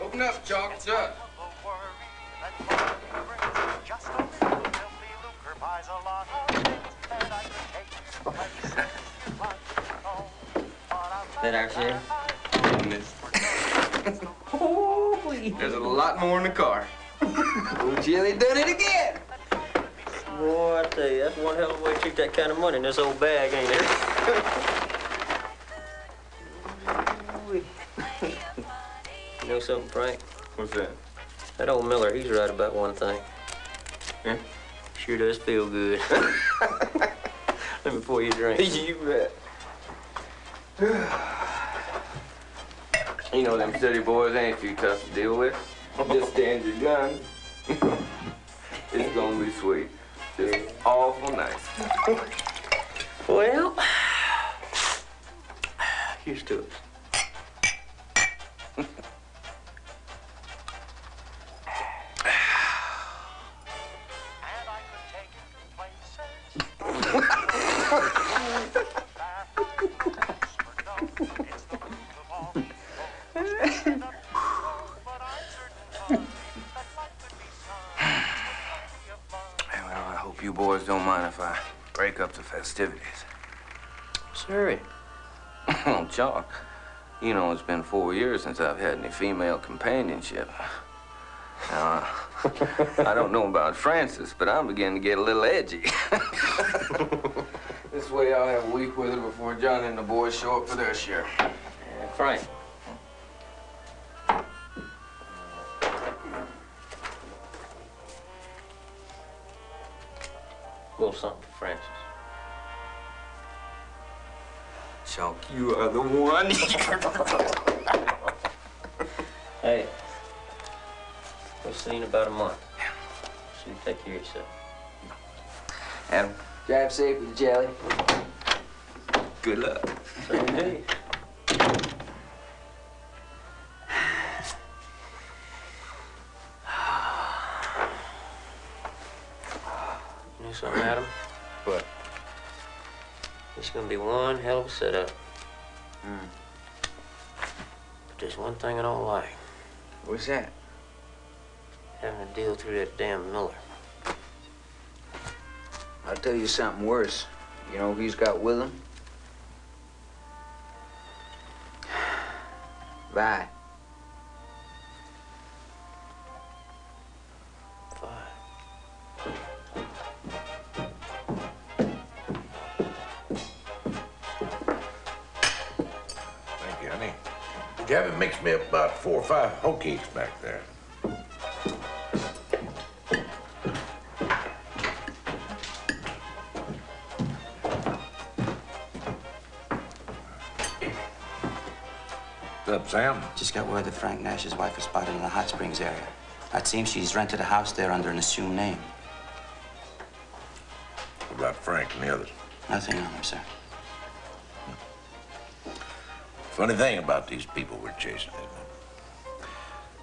Speaker 6: Open up, Chalk. It's up.
Speaker 18: That our share?
Speaker 6: There's a lot more in the car.
Speaker 18: Old Jilly done it again. Boy, I tell you, that's one hell of a way to treat that kind of money in this old bag, ain't it? You know something, Frank?
Speaker 6: What's that?
Speaker 18: That old Miller, he's right about one thing.
Speaker 6: Yeah?
Speaker 18: Sure does feel good. Let me pour you a drink.
Speaker 6: You bet. You know them city boys ain't too tough to deal with. Just stand your gun. It's gonna be sweet. Just awful nice.
Speaker 18: Well, here's to it.
Speaker 6: Well, I hope you boys don't mind if I
Speaker 19: break up the festivities.
Speaker 6: Sorry. Oh, Jock, you know it's been 4 years since I've had any female companionship. Now, I don't know about Francis, but I'm beginning to get a little edgy. This way I'll have a week with her before Johnny and the boys show up for their share.
Speaker 18: Frank. A little something for Francis.
Speaker 6: Jock, you are the one.
Speaker 18: Hey, we'll see you in about a month. So you take care of yourself.
Speaker 6: Adam,
Speaker 7: Drive safe with the jelly.
Speaker 6: good luck.
Speaker 18: Same to you. You know something, Adam?
Speaker 6: What?
Speaker 18: It's gonna be one hell of a setup. But there's one thing I don't like.
Speaker 19: What's that?
Speaker 18: Having to deal through that damn Miller.
Speaker 19: I'll tell you something worse. You know who he's got with him? Vi.
Speaker 1: Thank you, honey. Gavin mixed me up about 4 or 5 hoe cakes back there. What's up, Sam?
Speaker 14: Just got word that Frank Nash's wife was spotted in the Hot Springs area. It seems she's rented a house there under an assumed name.
Speaker 1: What about Frank and the others?
Speaker 14: Nothing on them, sir.
Speaker 1: Funny thing about these people we're chasing, isn't it?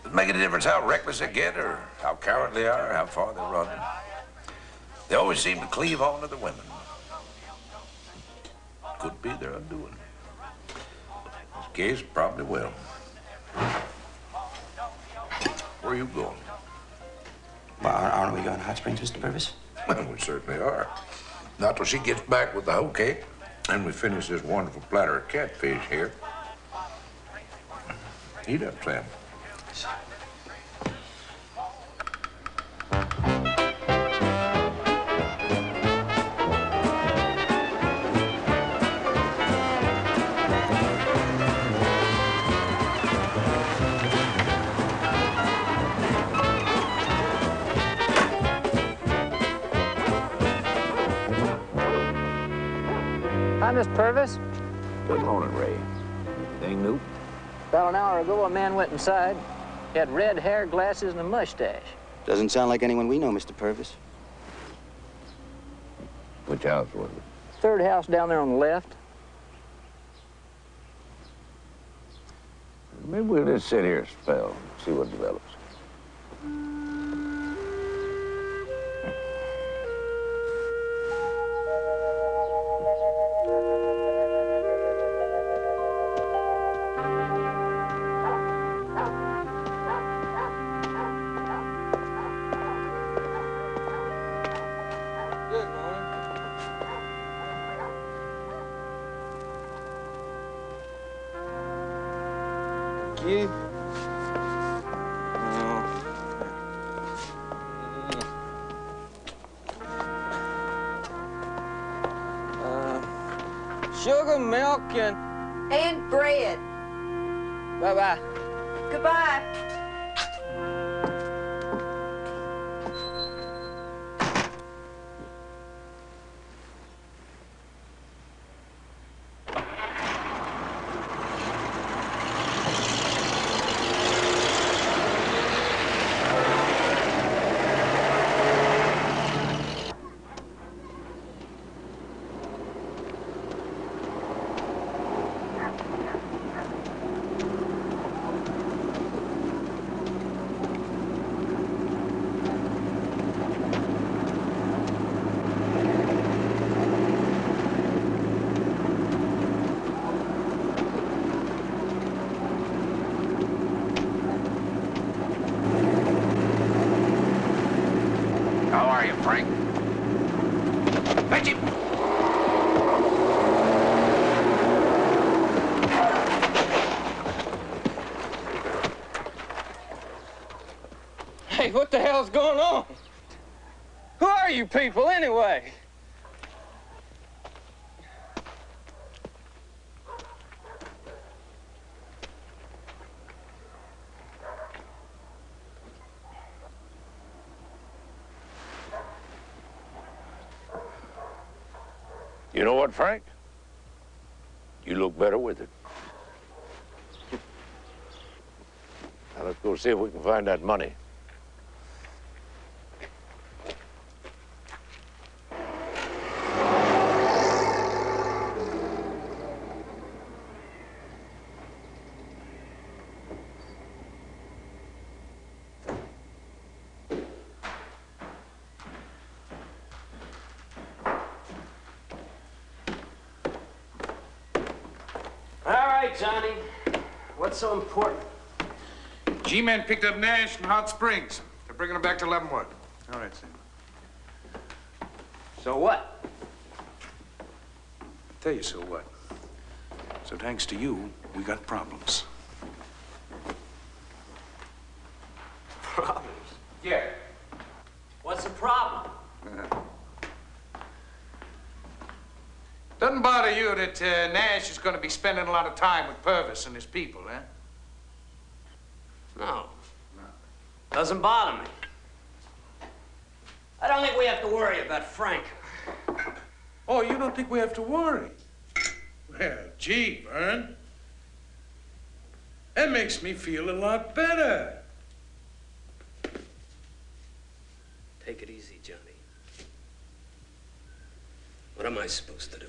Speaker 1: Does it make any difference how reckless they get or how cowardly they are or how far they run? They always seem to cleave on to the women. Could be their undoing. This case probably will. Where are you going?
Speaker 14: Well, aren't we going to Hot Springs, Mr. Purvis?
Speaker 1: We certainly are. Not till she gets back with the hoe cake and we finish this wonderful platter of catfish here. Eat up, Sam.
Speaker 10: Hi, Miss Purvis.
Speaker 1: Good morning, Ray. Anything new?
Speaker 10: About an hour ago, a man went inside. He had red hair, glasses, and a mustache.
Speaker 14: Doesn't sound like anyone we know, Mr. Purvis.
Speaker 1: Which house was it?
Speaker 10: Third house down there on the left.
Speaker 1: Maybe we'll just sit here a spell and see what develops.
Speaker 6: You? Sugar, milk,
Speaker 20: And bread.
Speaker 10: Bye-bye.
Speaker 20: Goodbye.
Speaker 12: what the hell's going on? Who are you people, anyway?
Speaker 1: You know what, Frank? You look better with it. Now let's go see if we can find that money.
Speaker 22: Johnny, what's so important?
Speaker 21: G-men picked up Nash in Hot Springs. They're bringing him back to Leavenworth. All right, Sam.
Speaker 22: So what?
Speaker 21: I'll tell you so what. So thanks to you, we got problems.
Speaker 22: Problems?
Speaker 21: Yeah.
Speaker 22: What's the problem?
Speaker 21: Doesn't bother you that Nash is going to be spending a lot of time with Purvis and his people, eh?
Speaker 22: No. Doesn't bother me. I don't think we have to worry about Frank.
Speaker 21: Oh, you don't think we have to worry? Well, gee, Vern. That makes me feel a lot better.
Speaker 22: Take it easy, Johnny. What am I supposed to do?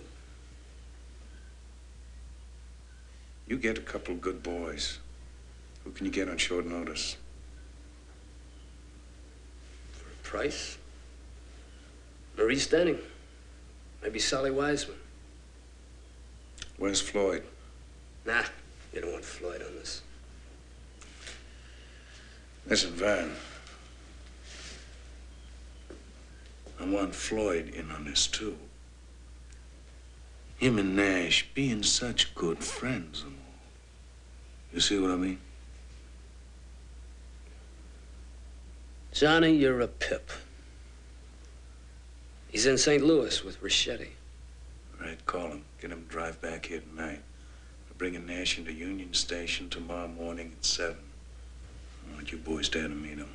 Speaker 21: You get a couple of good boys. Who can you get on short notice?
Speaker 22: For a price? Marie Stenning. Maybe Sally Wiseman.
Speaker 21: Where's Floyd?
Speaker 22: Nah, you don't want Floyd on this.
Speaker 21: Listen, Van. I want Floyd in on this, too. Him and Nash being such good friends and all. You see what I mean?
Speaker 22: Johnny, you're a pip. He's in St. Louis with Richetti.
Speaker 21: All right, call him. Get him to drive back here tonight. We're bringing Nash into Union Station tomorrow morning at 7. I want you boys down to meet him.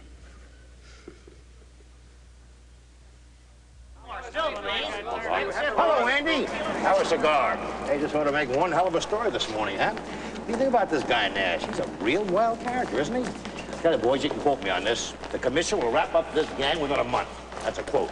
Speaker 8: Hello, Andy. Have a cigar. Hey, just want to make one hell of a story this morning, huh? What do you think about this guy, Nash? He's a real wild character, isn't he? Tell you, boys, you can quote me on this. The commission will wrap up this gang within a month. That's a quote.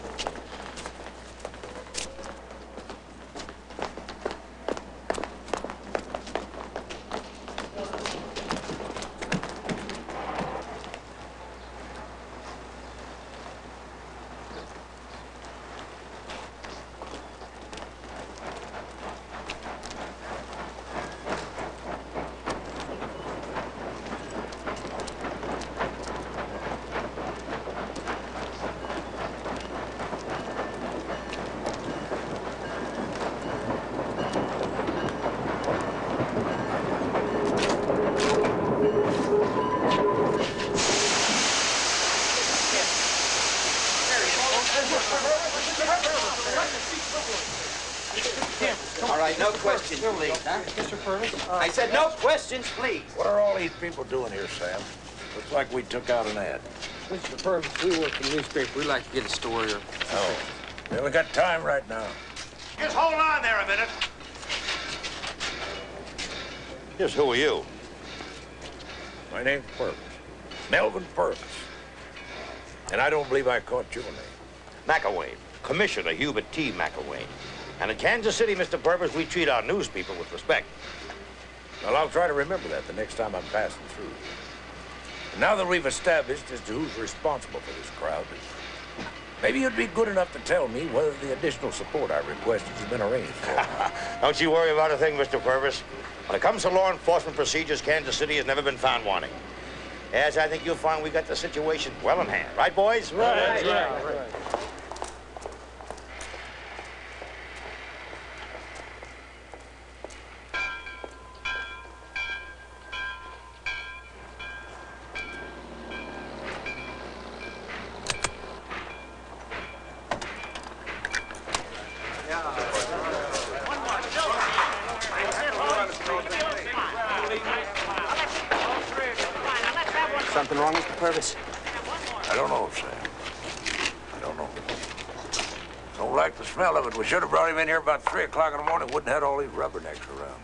Speaker 14: All right, no questions, please, huh?
Speaker 8: Mr. Purvis?
Speaker 14: I said no questions, please.
Speaker 8: What are all these people doing here, Sam? Looks like we took out an ad.
Speaker 13: Mr. Purvis, we work in the newspaper. We'd like to get a story or...
Speaker 8: Oh. We only got time right now.
Speaker 1: Just hold on there a minute.
Speaker 8: Just who are you? My name's Purvis. Melvin Purvis. And I don't believe I caught your name. McElwain. Commissioner Hubert T. McElwain. And in Kansas City, Mr. Purvis, we treat our news people with respect. Well, I'll try to remember that the next time I'm passing through. And now that we've established as to who's responsible for this crowd, maybe you'd be good enough to tell me whether the additional support I requested has been arranged for. Don't you worry about a thing, Mr. Purvis. When it comes to law enforcement procedures, Kansas City has never been found wanting. As I think you'll find we got the situation well in hand. Right, boys?
Speaker 13: Right.
Speaker 14: Something wrong, Mr. Purvis?
Speaker 8: I don't know, Sam. I don't know. Don't like the smell of it. We should have brought him in here about 3 o'clock in the morning. Wouldn't have had all these rubbernecks around.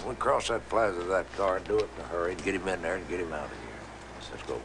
Speaker 8: We'll cross that plaza of that car and do it in a hurry and get him in there and get him out of here. Let's go.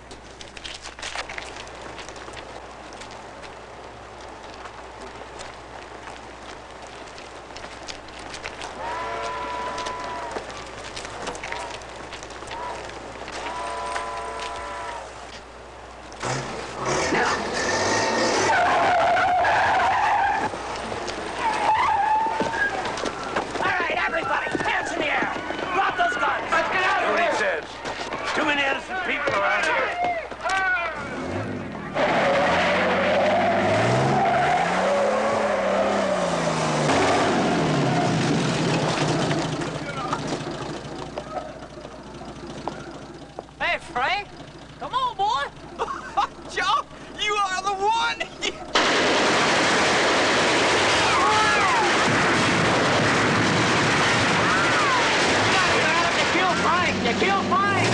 Speaker 2: Hey, Frank. Come on, boy. Joe, you are the one. You killed Frank. You killed Frank.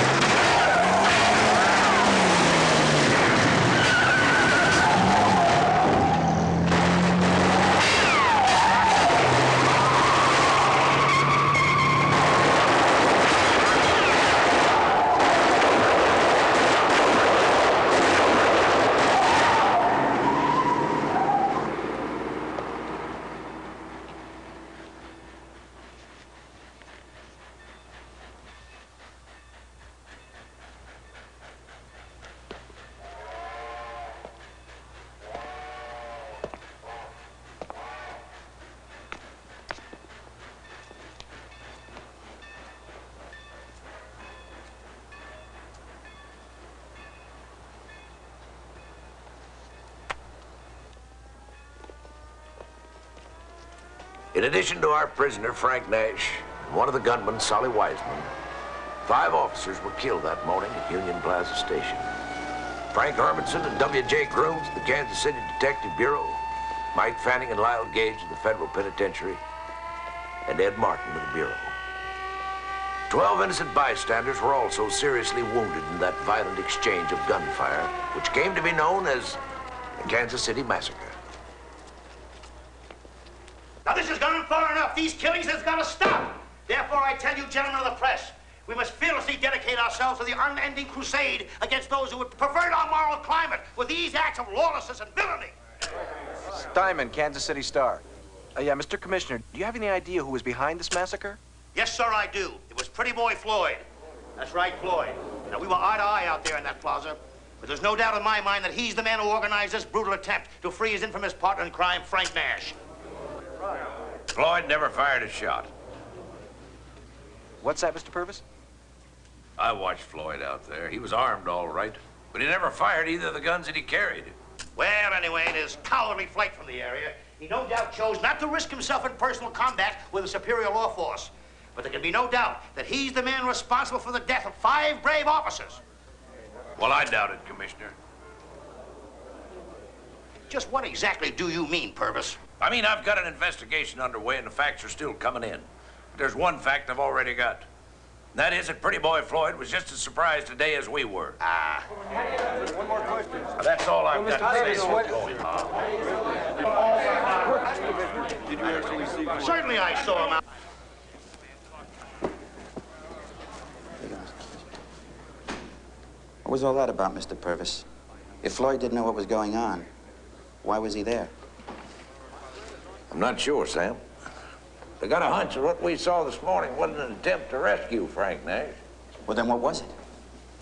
Speaker 1: In addition to our prisoner, Frank Nash, and one of the gunmen, Solly Wiseman, 5 officers were killed that morning at Union Plaza Station. Frank Hermanson and W.J. Grooms of the Kansas City Detective Bureau, Mike Fanning and Lyle Gage of the Federal Penitentiary, and Ed Martin of the Bureau. 12 innocent bystanders were also seriously wounded in that violent exchange of gunfire, which came to be known as the Kansas City Massacre.
Speaker 4: Now, this has gone on far enough. These killings have got to stop. Therefore, I tell you, gentlemen of the press, we must fearlessly dedicate ourselves to the unending crusade against those who would pervert our moral climate with these acts of lawlessness and villainy.
Speaker 5: Steinman, Kansas City Star. Yeah, Mr. Commissioner, do you have any idea who was behind this massacre?
Speaker 4: Yes, sir, I do. It was Pretty Boy Floyd. That's right, Floyd. Now, we were eye to eye out there in that plaza, but there's no doubt in my mind that he's the man who organized this brutal attempt to free his infamous partner in crime, Frank Nash.
Speaker 8: Floyd never fired a shot.
Speaker 5: What's that, Mr. Purvis?
Speaker 8: I watched Floyd out there. He was armed all right, but he never fired either of the guns that he carried.
Speaker 4: Well, anyway, in his cowardly flight from the area, he no doubt chose not to risk himself in personal combat with a superior law force. But there can be no doubt that he's the man responsible for the death of 5 brave officers.
Speaker 8: Well, I doubt it, Commissioner.
Speaker 4: Just what exactly do you mean, Purvis?
Speaker 8: I mean, I've got an investigation underway and the facts are still coming in. There's one fact I've already got. And that is that Pretty Boy Floyd was just as surprised today as we were.
Speaker 5: One more question.
Speaker 8: That's all I've got to say.
Speaker 5: Did you actually see?
Speaker 4: Certainly I saw him out.
Speaker 14: What was all that about, Mr. Purvis? If Floyd didn't know what was going on, why was he there?
Speaker 8: I'm not sure, Sam. I got a hunch that what we saw this morning wasn't an attempt to rescue Frank Nash.
Speaker 14: Well, then what was it?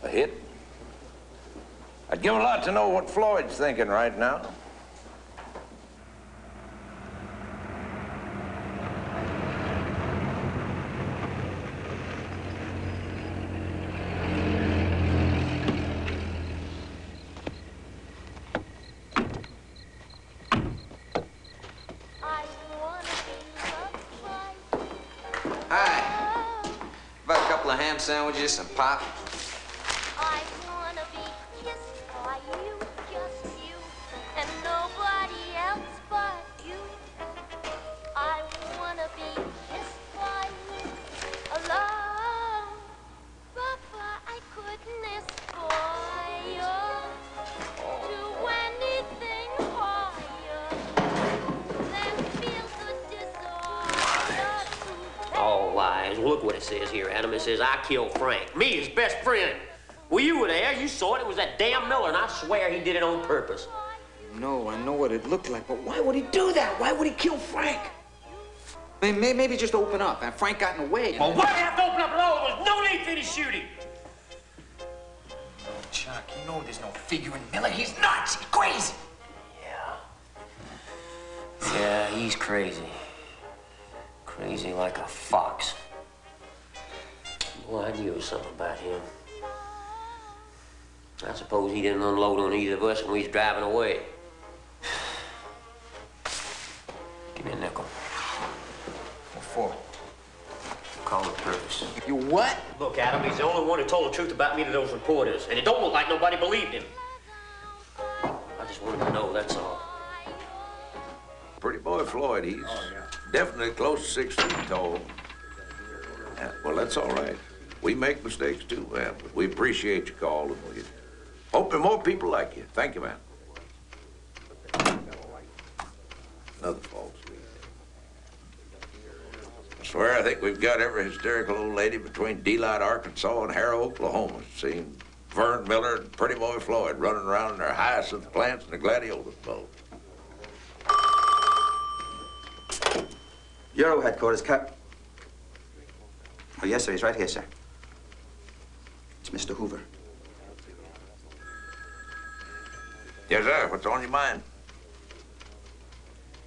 Speaker 8: A hit. I'd give a lot to know what Floyd's thinking right now.
Speaker 19: Hi. About a couple of ham sandwiches, some pop.
Speaker 16: I wanna be kissed by you, just you, and nobody else but you. I wanna be kissed by you alone. Papa, I couldn't
Speaker 18: warnings. Look what it says here, Adam. It says, I killed Frank. Me, his best friend. Well, you were there. You saw it. It was that damn Miller, and I swear he did it on purpose.
Speaker 17: No, I know what it looked like, but why would he do that? Why would he kill Frank? Maybe just open up, and Frank got in the way.
Speaker 18: Well, why have to open up at all? There was no need for any shooting.
Speaker 17: Chuck, you know there's no figure in Miller. He's nuts. He's crazy.
Speaker 18: Yeah, he's crazy. Crazy like a fox. Boy, I knew something about him. I suppose he didn't unload on either of us when we was driving away. Give me a nickel.
Speaker 17: What for?
Speaker 18: Call it Purvis.
Speaker 17: You what?
Speaker 18: Look, Adam, he's the only one who told the truth about me to those reporters, and it don't look like nobody believed him. I just wanted to know, that's all.
Speaker 1: Pretty boy Floyd, he's definitely close to 6 feet tall. Yeah, well, that's all right. We make mistakes too, man, but we appreciate your call, and we hope there are more people like you. Thank you, man. Another false lead. I swear I think we've got every hysterical old lady between Delight, Arkansas, and Harrow, Oklahoma, seen Vern Miller and Pretty Boy Floyd running around in their hyacinth plants and a gladiolus boat.
Speaker 14: Euro headquarters, Cap. Oh, yes, sir. He's right here, sir. It's Mr. Hoover.
Speaker 1: Yes, sir. What's on your mind?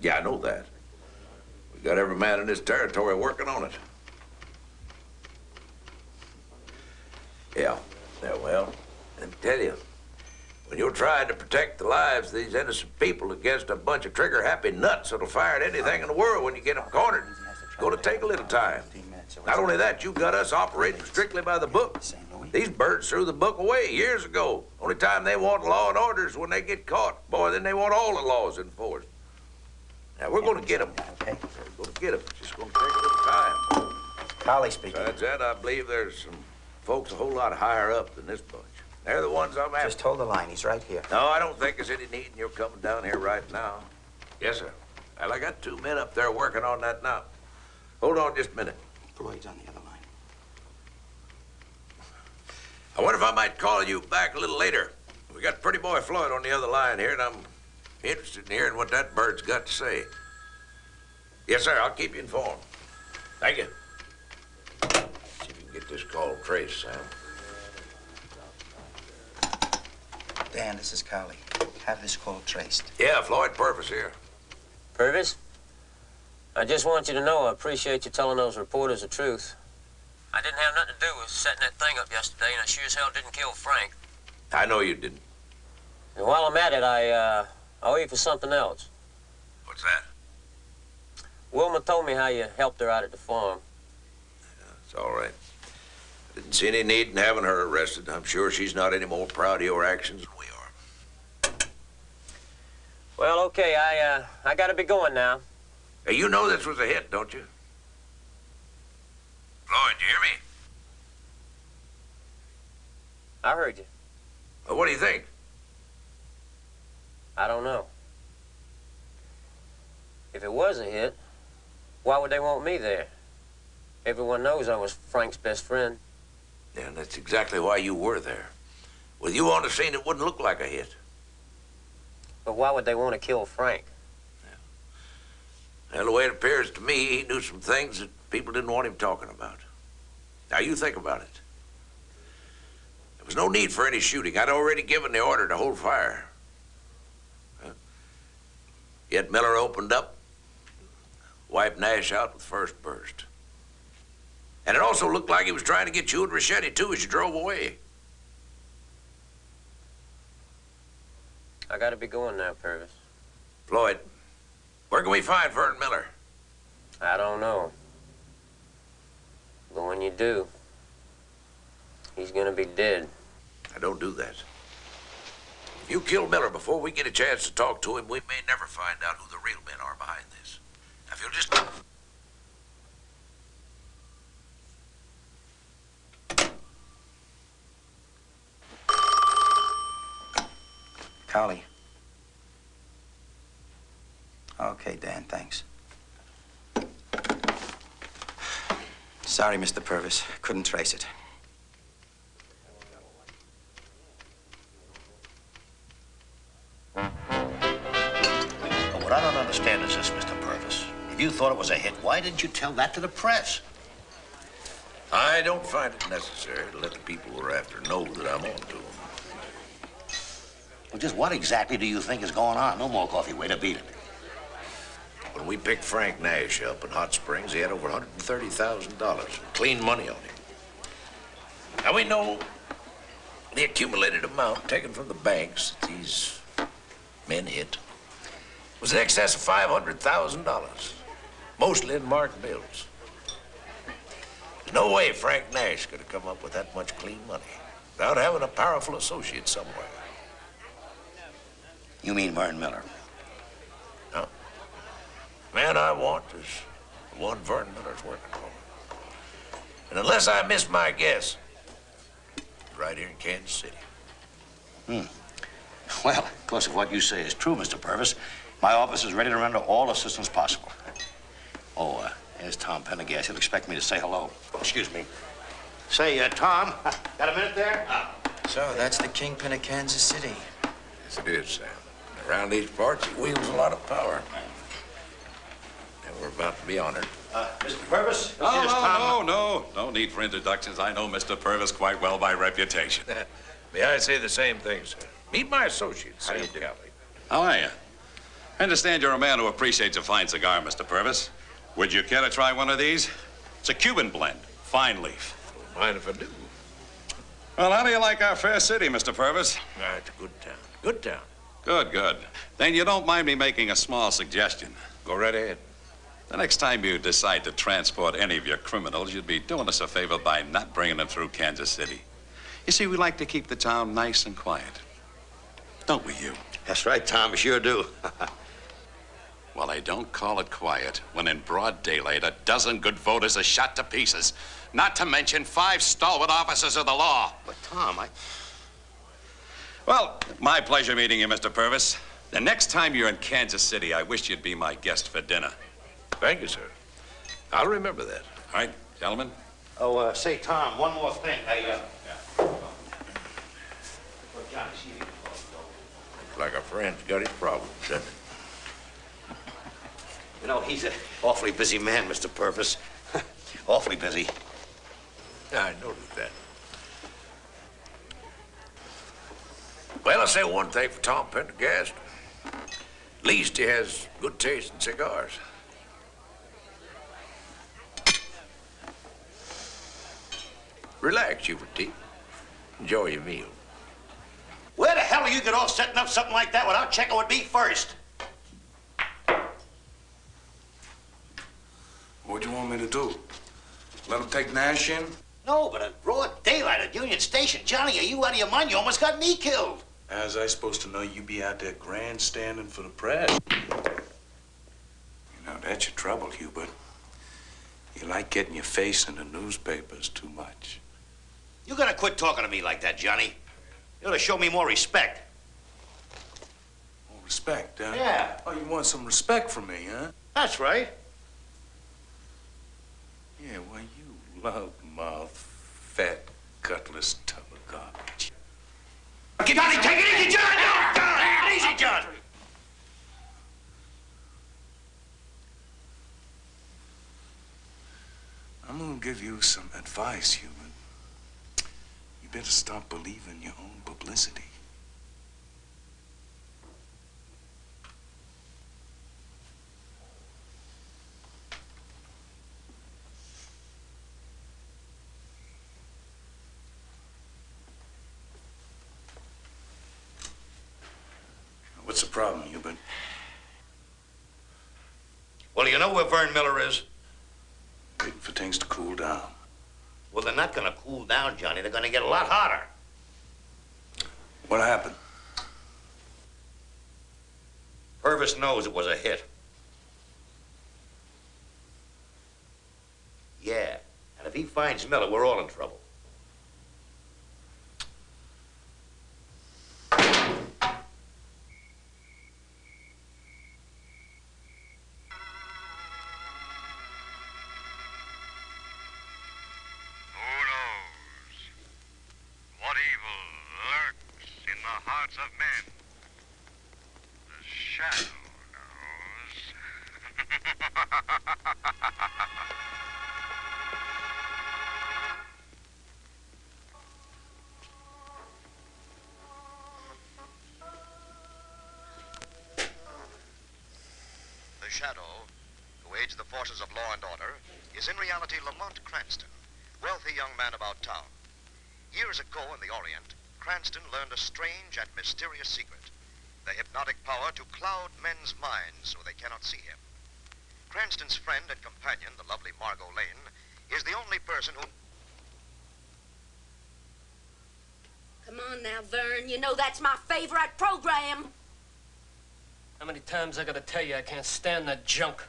Speaker 1: Yeah, I know that. We got every man in this territory working on it. Yeah, well, let me tell you, when you're trying to protect the lives of these innocent people against a bunch of trigger-happy nuts that'll fire at anything in the world when you get them cornered, it's going to take a little time. Not only that, you got us operating strictly by the book. These birds threw the book away years ago. Only time they want law and order is when they get caught. Boy, then they want all the laws enforced. Now, we're going to get them.
Speaker 14: Okay.
Speaker 1: We're going to get them. It's just going to take a little time.
Speaker 14: Collie speaking.
Speaker 1: Besides that, I believe there's some folks a whole lot higher up than this bunch. They're the ones I'm after.
Speaker 14: Just hold the line. He's right here.
Speaker 1: No, I don't think there's any need in your coming down here right now. Yes, sir. Well, I got 2 men up there working on that now. Hold on just a minute.
Speaker 14: Floyd's on the other line.
Speaker 1: I wonder if I might call you back a little later. We got Pretty Boy Floyd on the other line here, and I'm interested in hearing what that bird's got to say. Yes, sir. I'll keep you informed. Thank you. See if you can get this call traced, Sam.
Speaker 14: Dan, this is Collie. Have this call traced.
Speaker 1: Yeah, Floyd Purvis here.
Speaker 18: Purvis? I just want you to know I appreciate you telling those reporters the truth. I didn't have nothing to do with setting that thing up yesterday, and I sure as hell didn't kill Frank.
Speaker 1: I know you didn't.
Speaker 18: And while I'm at it, I owe you for something else.
Speaker 1: What's that?
Speaker 18: Wilma told me how you helped her out at the farm.
Speaker 1: It's all right. I didn't see any need in having her arrested. I'm sure she's not any more proud of your actions than we are.
Speaker 18: Well, okay, I gotta be going now.
Speaker 1: Hey, you know this was a hit, don't you? Floyd, you hear me?
Speaker 18: I heard you.
Speaker 1: Well, what do you think?
Speaker 18: I don't know. If it was a hit, why would they want me there? Everyone knows I was Frank's best friend.
Speaker 1: Yeah, and that's exactly why you were there. With you on the scene, it wouldn't look like a hit.
Speaker 18: But why would they want to kill Frank?
Speaker 1: Well, the way it appears to me, he knew some things that people didn't want him talking about. Now, you think about it. There was no need for any shooting. I'd already given the order to hold fire. Yet Miller opened up, wiped Nash out with the first burst. And it also looked like he was trying to get you and Ricchetti, too, as you drove away.
Speaker 18: I gotta be going now, Purvis.
Speaker 1: Floyd, where can we find Vern Miller?
Speaker 18: I don't know. But when you do, he's gonna be dead.
Speaker 1: I don't do that. If you kill Miller before we get a chance to talk to him, we may never find out who the real men are behind this. Now, if you'll just...
Speaker 14: Collie. Okay, Dan, thanks. Sorry, Mr. Purvis. Couldn't trace it.
Speaker 4: But what I don't understand is this, Mr. Purvis. If you thought it was a hit, why didn't you tell that to the press?
Speaker 1: I don't find it necessary to let the people we're after know that I'm on to them.
Speaker 4: Well, just what exactly do you think is going on? No more coffee. Way to beat it.
Speaker 1: When we picked Frank Nash up in Hot Springs, he had over $130,000. Clean money on him. Now, we know the accumulated amount taken from the banks that these men hit was in excess of $500,000, mostly in marked bills. There's no way Frank Nash could have come up with that much clean money without having a powerful associate somewhere.
Speaker 4: You mean Vern Miller?
Speaker 1: No. The man I want is the one Vern Miller's working for. And unless I miss my guess, he's right here in Kansas City.
Speaker 4: Well, of course, if what you say is true, Mr. Purvis, my office is ready to render all assistance possible. Oh, there's Tom Pendergast. He'll expect me to say hello. Excuse me. Say, Tom, got a minute there?
Speaker 14: So, that's the kingpin of Kansas City.
Speaker 1: Yes, it is, Sam. Around these parts, he wields a lot of power. And we're about to be honored.
Speaker 4: Mr. Purvis,
Speaker 3: No, no need for introductions. I know Mr. Purvis quite well by reputation.
Speaker 1: May I say the same thing, sir? Meet my associate, Sam Kelly.
Speaker 3: How are you? I understand you're a man who appreciates a fine cigar, Mr. Purvis. Would you care to try one of these? It's a Cuban blend, fine leaf.
Speaker 1: Don't mind if I do.
Speaker 3: Well, how do you like our fair city, Mr. Purvis?
Speaker 1: It's a good town. Good town.
Speaker 3: Good. Then you don't mind me making a small suggestion.
Speaker 1: Go right ahead.
Speaker 3: The next time you decide to transport any of your criminals, you'd be doing us a favor by not bringing them through Kansas City. You see, we like to keep the town nice and quiet. Don't we, you?
Speaker 4: That's right, Tom. We sure do.
Speaker 3: Well, they don't call it quiet when in broad daylight a dozen good voters are shot to pieces, not to mention 5 stalwart officers of the law.
Speaker 4: But, Tom,
Speaker 3: Well, my pleasure meeting you, Mr. Purvis. The next time you're in Kansas City, I wish you'd be my guest for dinner.
Speaker 1: Thank you, sir. I'll remember that.
Speaker 3: All right, gentlemen.
Speaker 4: Oh, say, Tom, one more thing.
Speaker 1: Looks like our friend's got his problems, doesn't it?
Speaker 4: You know, he's an awfully busy man, Mr. Purvis. Awfully busy.
Speaker 1: I noticed that. Well, I'll say one thing for Tom Pendergast. At least he has good taste in cigars. Relax, Hubert T. Enjoy your meal.
Speaker 4: Where the hell are you get off setting up something like that without checking with me first?
Speaker 21: What'd you want me to do? Let him take Nash in?
Speaker 4: No, but in broad daylight at Union Station. Johnny, are you out of your mind? You almost got me killed.
Speaker 21: How's I supposed to know you be out there grandstanding for the press? You know, that's your trouble, Hubert. You like getting your face in the newspapers too much.
Speaker 4: You gotta quit talking to me like that, Johnny. You ought to show me more respect.
Speaker 21: More respect, huh?
Speaker 4: Yeah.
Speaker 21: Oh, you want some respect from me, huh?
Speaker 4: That's right.
Speaker 21: Yeah, well, you loudmouth, fat, gutless tub of garbage.
Speaker 4: Johnny, take it easy, John! John! Easy, John!
Speaker 21: I'm gonna give you some advice, human. You better stop believing your own publicity. What's the problem, Hubert?
Speaker 4: Well, you know where Vern Miller is?
Speaker 21: Waiting for things to cool down.
Speaker 4: Well, they're not gonna cool down, Johnny. They're gonna get a lot hotter.
Speaker 21: What happened?
Speaker 4: Purvis knows it was a hit. Yeah, and if he finds Miller, we're all in trouble.
Speaker 9: hearts of men. The shadow knows.
Speaker 15: The shadow, who aids the forces of law and order, is in reality Lamont Cranston, wealthy young man about town. Years ago in the Orient, Cranston learned a strange and mysterious secret, the hypnotic power to cloud men's minds so they cannot see him. Cranston's friend and companion, the lovely Margot Lane, is the only person who...
Speaker 23: Come on now, Vern. You know that's my favorite program.
Speaker 22: How many times I gotta tell you I can't stand that junk?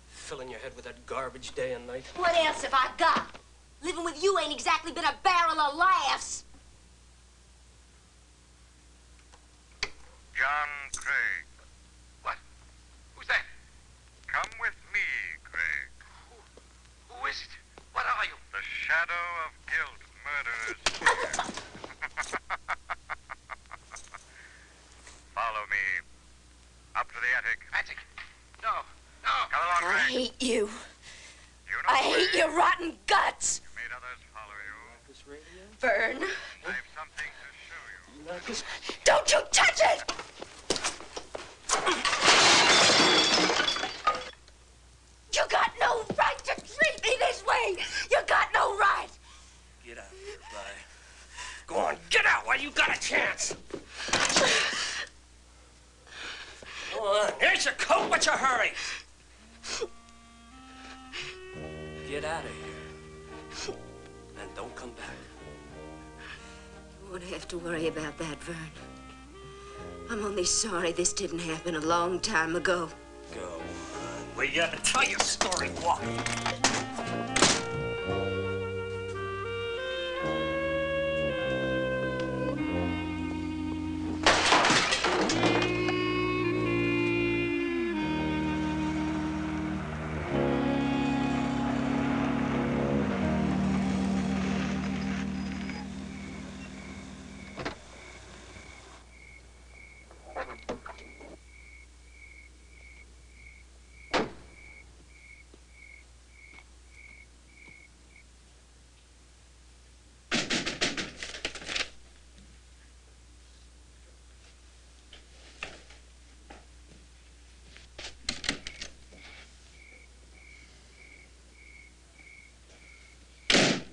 Speaker 22: Filling your head with that garbage day and night.
Speaker 23: What else have I got? Living with you ain't exactly been a barrel of laughs.
Speaker 9: John Craig. What? Who's that? Come with me, Craig. Who is it? What are you? The shadow of guilt murderers. Follow me. Up to the attic. Attic? No. No. Come along, Craig.
Speaker 23: I hate you.
Speaker 9: You know
Speaker 23: I hate your rotten guts.
Speaker 9: You made others follow you.
Speaker 23: Vern.
Speaker 9: I've something to show you.
Speaker 23: Don't you touch it! You got no right to treat me this way! You got no right!
Speaker 22: Get out of here, Bly. Go on, get out while you got a chance. Go on, here's your coat. What's your hurry? Get out of here. And don't come back.
Speaker 23: You won't have to worry about that, Vern. I'm only sorry this didn't happen a long time ago.
Speaker 22: Go on. Well, you gotta tell your story, walk.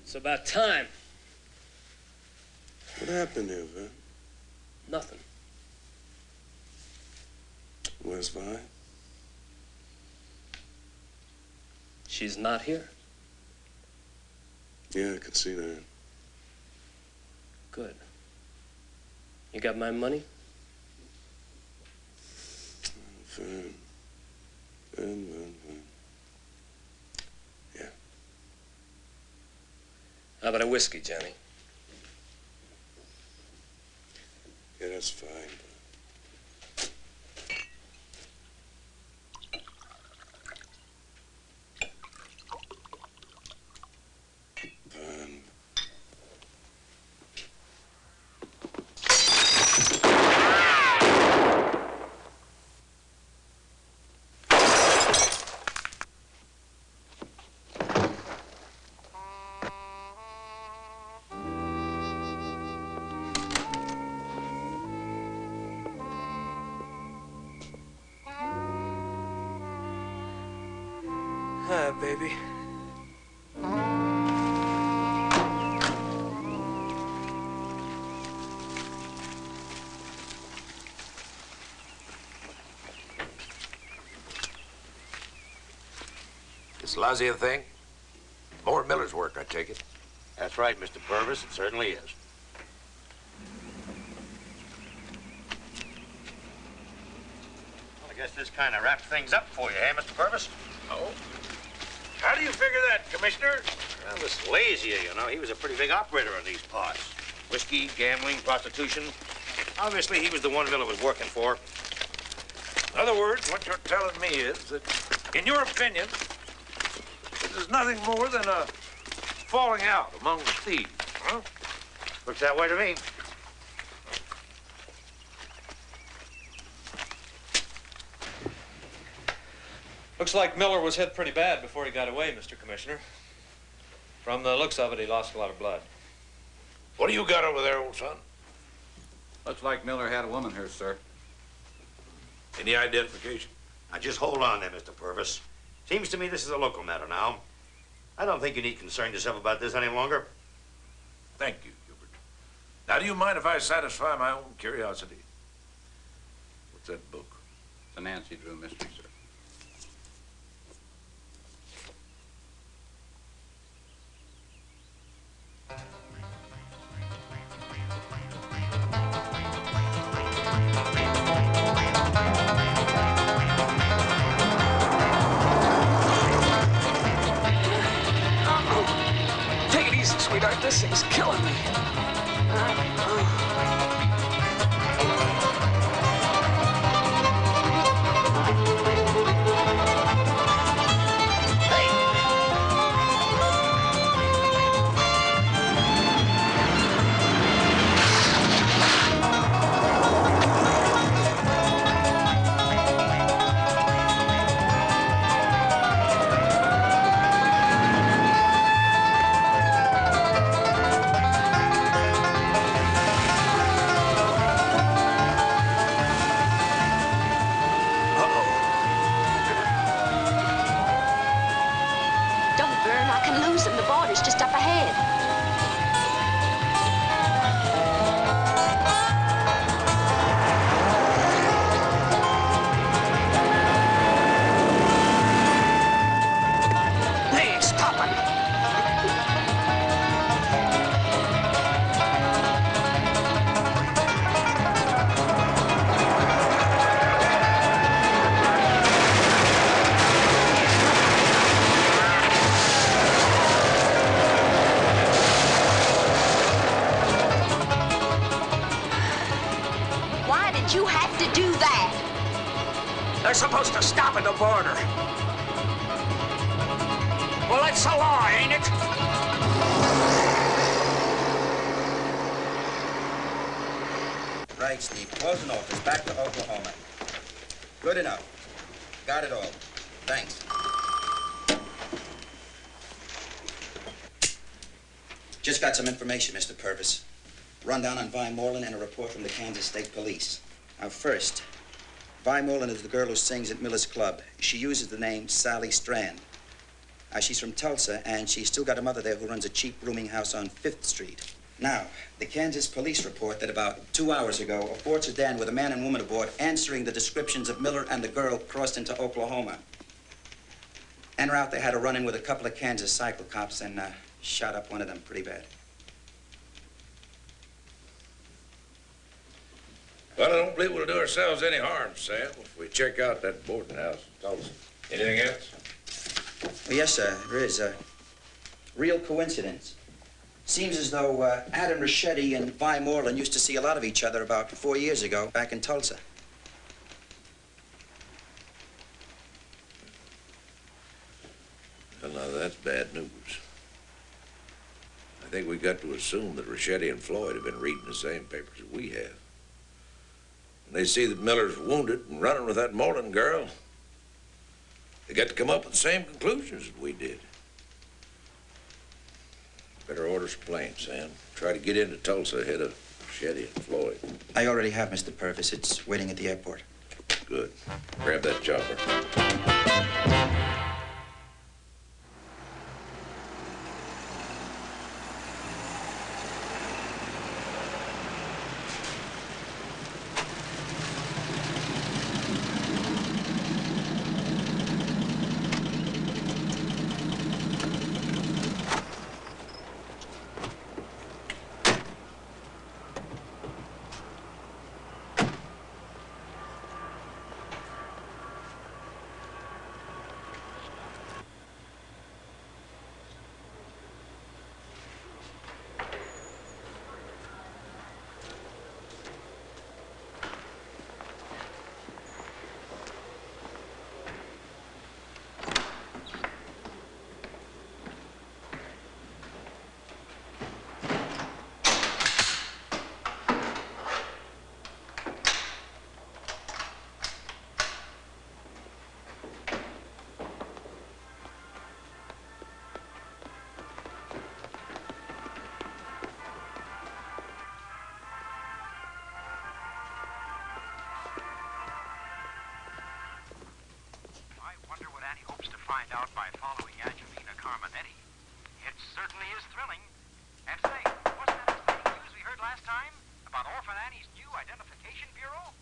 Speaker 22: It's about time.
Speaker 24: What happened here, Vern?
Speaker 22: Nothing.
Speaker 24: Where's Vi?
Speaker 22: She's not here.
Speaker 24: Yeah, I can see that.
Speaker 22: Good. You got my money?
Speaker 24: Vern. Vern. Yeah.
Speaker 22: How about a whiskey, Johnny?
Speaker 24: Yeah, that's fine. Vern.
Speaker 22: Hi, baby.
Speaker 1: This Lazia thing? More Miller's work, I take it.
Speaker 25: That's right, Mr. Purvis. It certainly is. Well, I guess this kind of wraps things up for you, eh, Mr. Purvis?
Speaker 4: Oh? How do you figure that, Commissioner?
Speaker 25: Well, this Lazia, you know, he was a pretty big operator in these parts. Whiskey, gambling, prostitution. Obviously, he was the one Miller was working for.
Speaker 8: In other words, what you're telling me is that, in your opinion, this is nothing more than a falling out among the thieves, huh?
Speaker 25: Looks that way to me.
Speaker 6: Looks like Miller was hit pretty bad before he got away, Mr. Commissioner. From the looks of it, he lost a lot of blood.
Speaker 8: What do you got over there, old son?
Speaker 7: Looks like Miller had a woman here, sir.
Speaker 8: Any identification?
Speaker 25: Now, just hold on there, Mr. Purvis. Seems to me this is a local matter now. I don't think you need concern yourself about this any longer.
Speaker 8: Thank you, Hubert. Now, do you mind if I satisfy my own curiosity? What's that book?
Speaker 7: The Nancy Drew mystery, sir.
Speaker 2: Take it easy, sweetheart. This thing's killing me.
Speaker 23: Don't burn. I can lose them. The border's just up ahead.
Speaker 2: They ain't stopping.
Speaker 23: Why did you have to do that?
Speaker 2: They're supposed to stop at the border. Well, that's the law, ain't it?
Speaker 14: Right, Steve. Closing office. Back to Oklahoma. Good enough. Got it all. Thanks. Just got some information, Mr. Purvis. Rundown on Vi Moreland and a report from the Kansas State Police. Now, first, Vi Moreland is the girl who sings at Miller's Club. She uses the name Sally Strand. She's from Tulsa, and she's still got a mother there who runs a cheap rooming house on 5th Street. Now, the Kansas police report that about 2 hours ago, a Ford sedan with a man and woman aboard answering the descriptions of Miller and the girl crossed into Oklahoma. En route, they had a run-in with a couple of Kansas cycle cops and shot up one of them pretty bad.
Speaker 8: Well, I don't believe we'll do ourselves any harm, Sam, if we check out that boarding house in Tulsa. Anything else?
Speaker 14: Well, yes, sir, there is a real coincidence. Seems as though Adam Rachetti and Vi Moreland used to see a lot of each other about 4 years ago back in Tulsa.
Speaker 8: Well, now, that's bad news. I think we got to assume that Rachetti and Floyd have been reading the same papers that we have. When they see that Miller's wounded and running with that Moreland girl, they got to come up with the same conclusions that we did. Better order some planes, Sam. Try to get into Tulsa ahead of Rachetti and Floyd.
Speaker 14: I already have, Mr. Purvis. It's waiting at the airport.
Speaker 8: Good. Grab that chopper.
Speaker 9: out by following Angelina Carminetti. It certainly is thrilling. And say, wasn't that exciting news we heard last time about Orphan Annie's new identification bureau?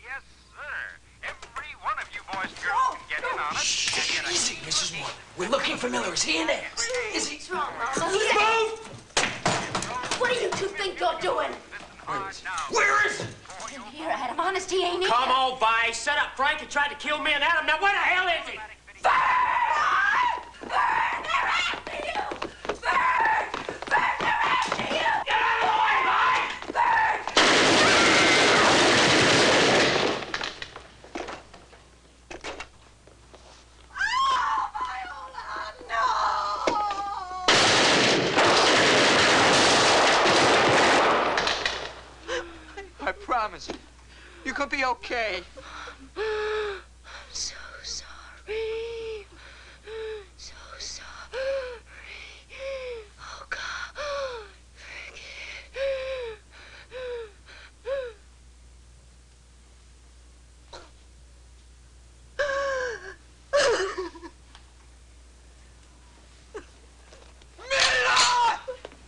Speaker 9: Yes, sir. Every one of you boys and girls can get in on it.
Speaker 2: Easy, Mrs. Warren. We're looking for Miller. Is he in there? Is he?
Speaker 16: What's wrong, Mama? Move! What do you two think you're doing?
Speaker 2: Where is he?
Speaker 16: In here, Adam. Honest, he ain't in
Speaker 18: Come
Speaker 16: here.
Speaker 18: on, Vi. Set up Frank and tried to kill me and Adam. Now, where the hell is he?
Speaker 17: I promise. You could be okay.
Speaker 16: I'm so sorry. So sorry. Oh, God.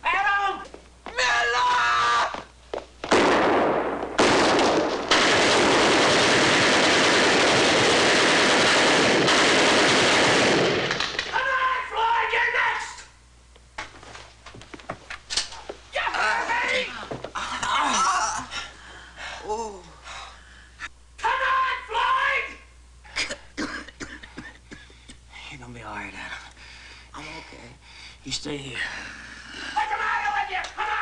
Speaker 18: Adam!
Speaker 2: You're gonna be all right, Adam. I'm okay. You stay here.
Speaker 18: What's the matter with you? Come on!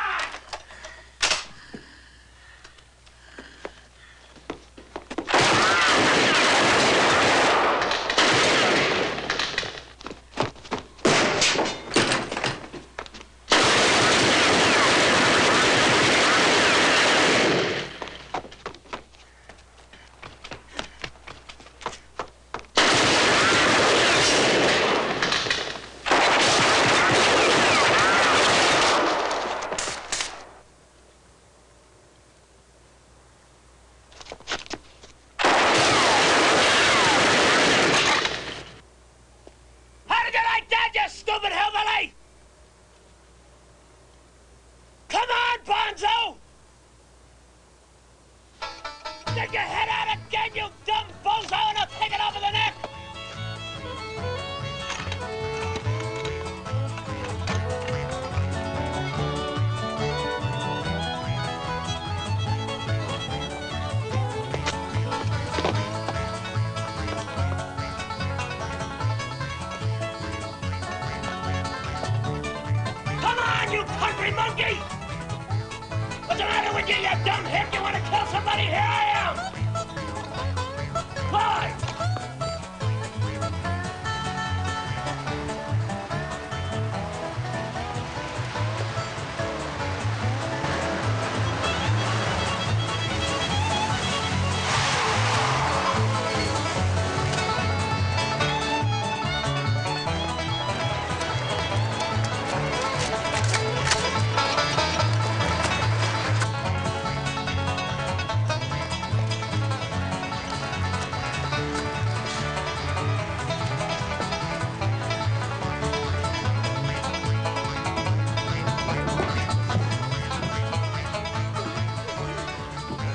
Speaker 18: How did you like that, you stupid hillbilly? Come on, Bonzo! Get your head out again, you dumb bozo, and I'll take it over the neck! Come on, you country monkey! What's the matter with you, you dumb hick? You want to kill somebody? Here I am! Clyde!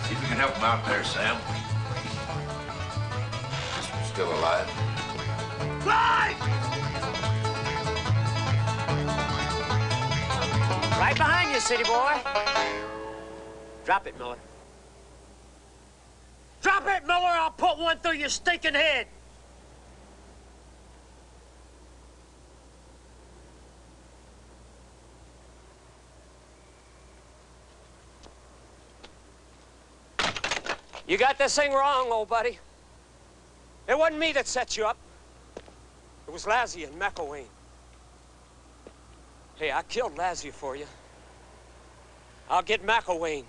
Speaker 1: See if you can help him out there, Sam. This one's still alive.
Speaker 18: Clyde! Right behind you, city boy. Drop it, Miller. Drop it, Miller, or I'll put one through your stinking head. You got this thing wrong, old buddy. It wasn't me that set you up. It was Lazzie and McElwain. Hey, I killed Lazzie for you. I'll get McElwain.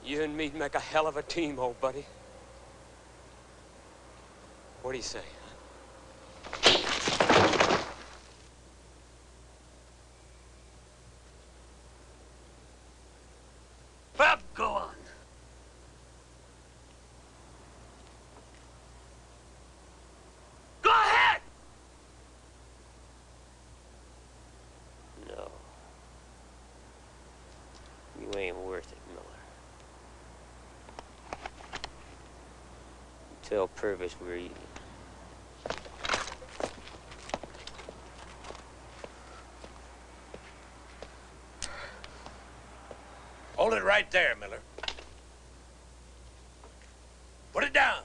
Speaker 18: You and me'd make a hell of a team, old buddy. What do you say? Well, go on. tell Purvis we're eating.
Speaker 8: Hold it right there, Miller. Put it down.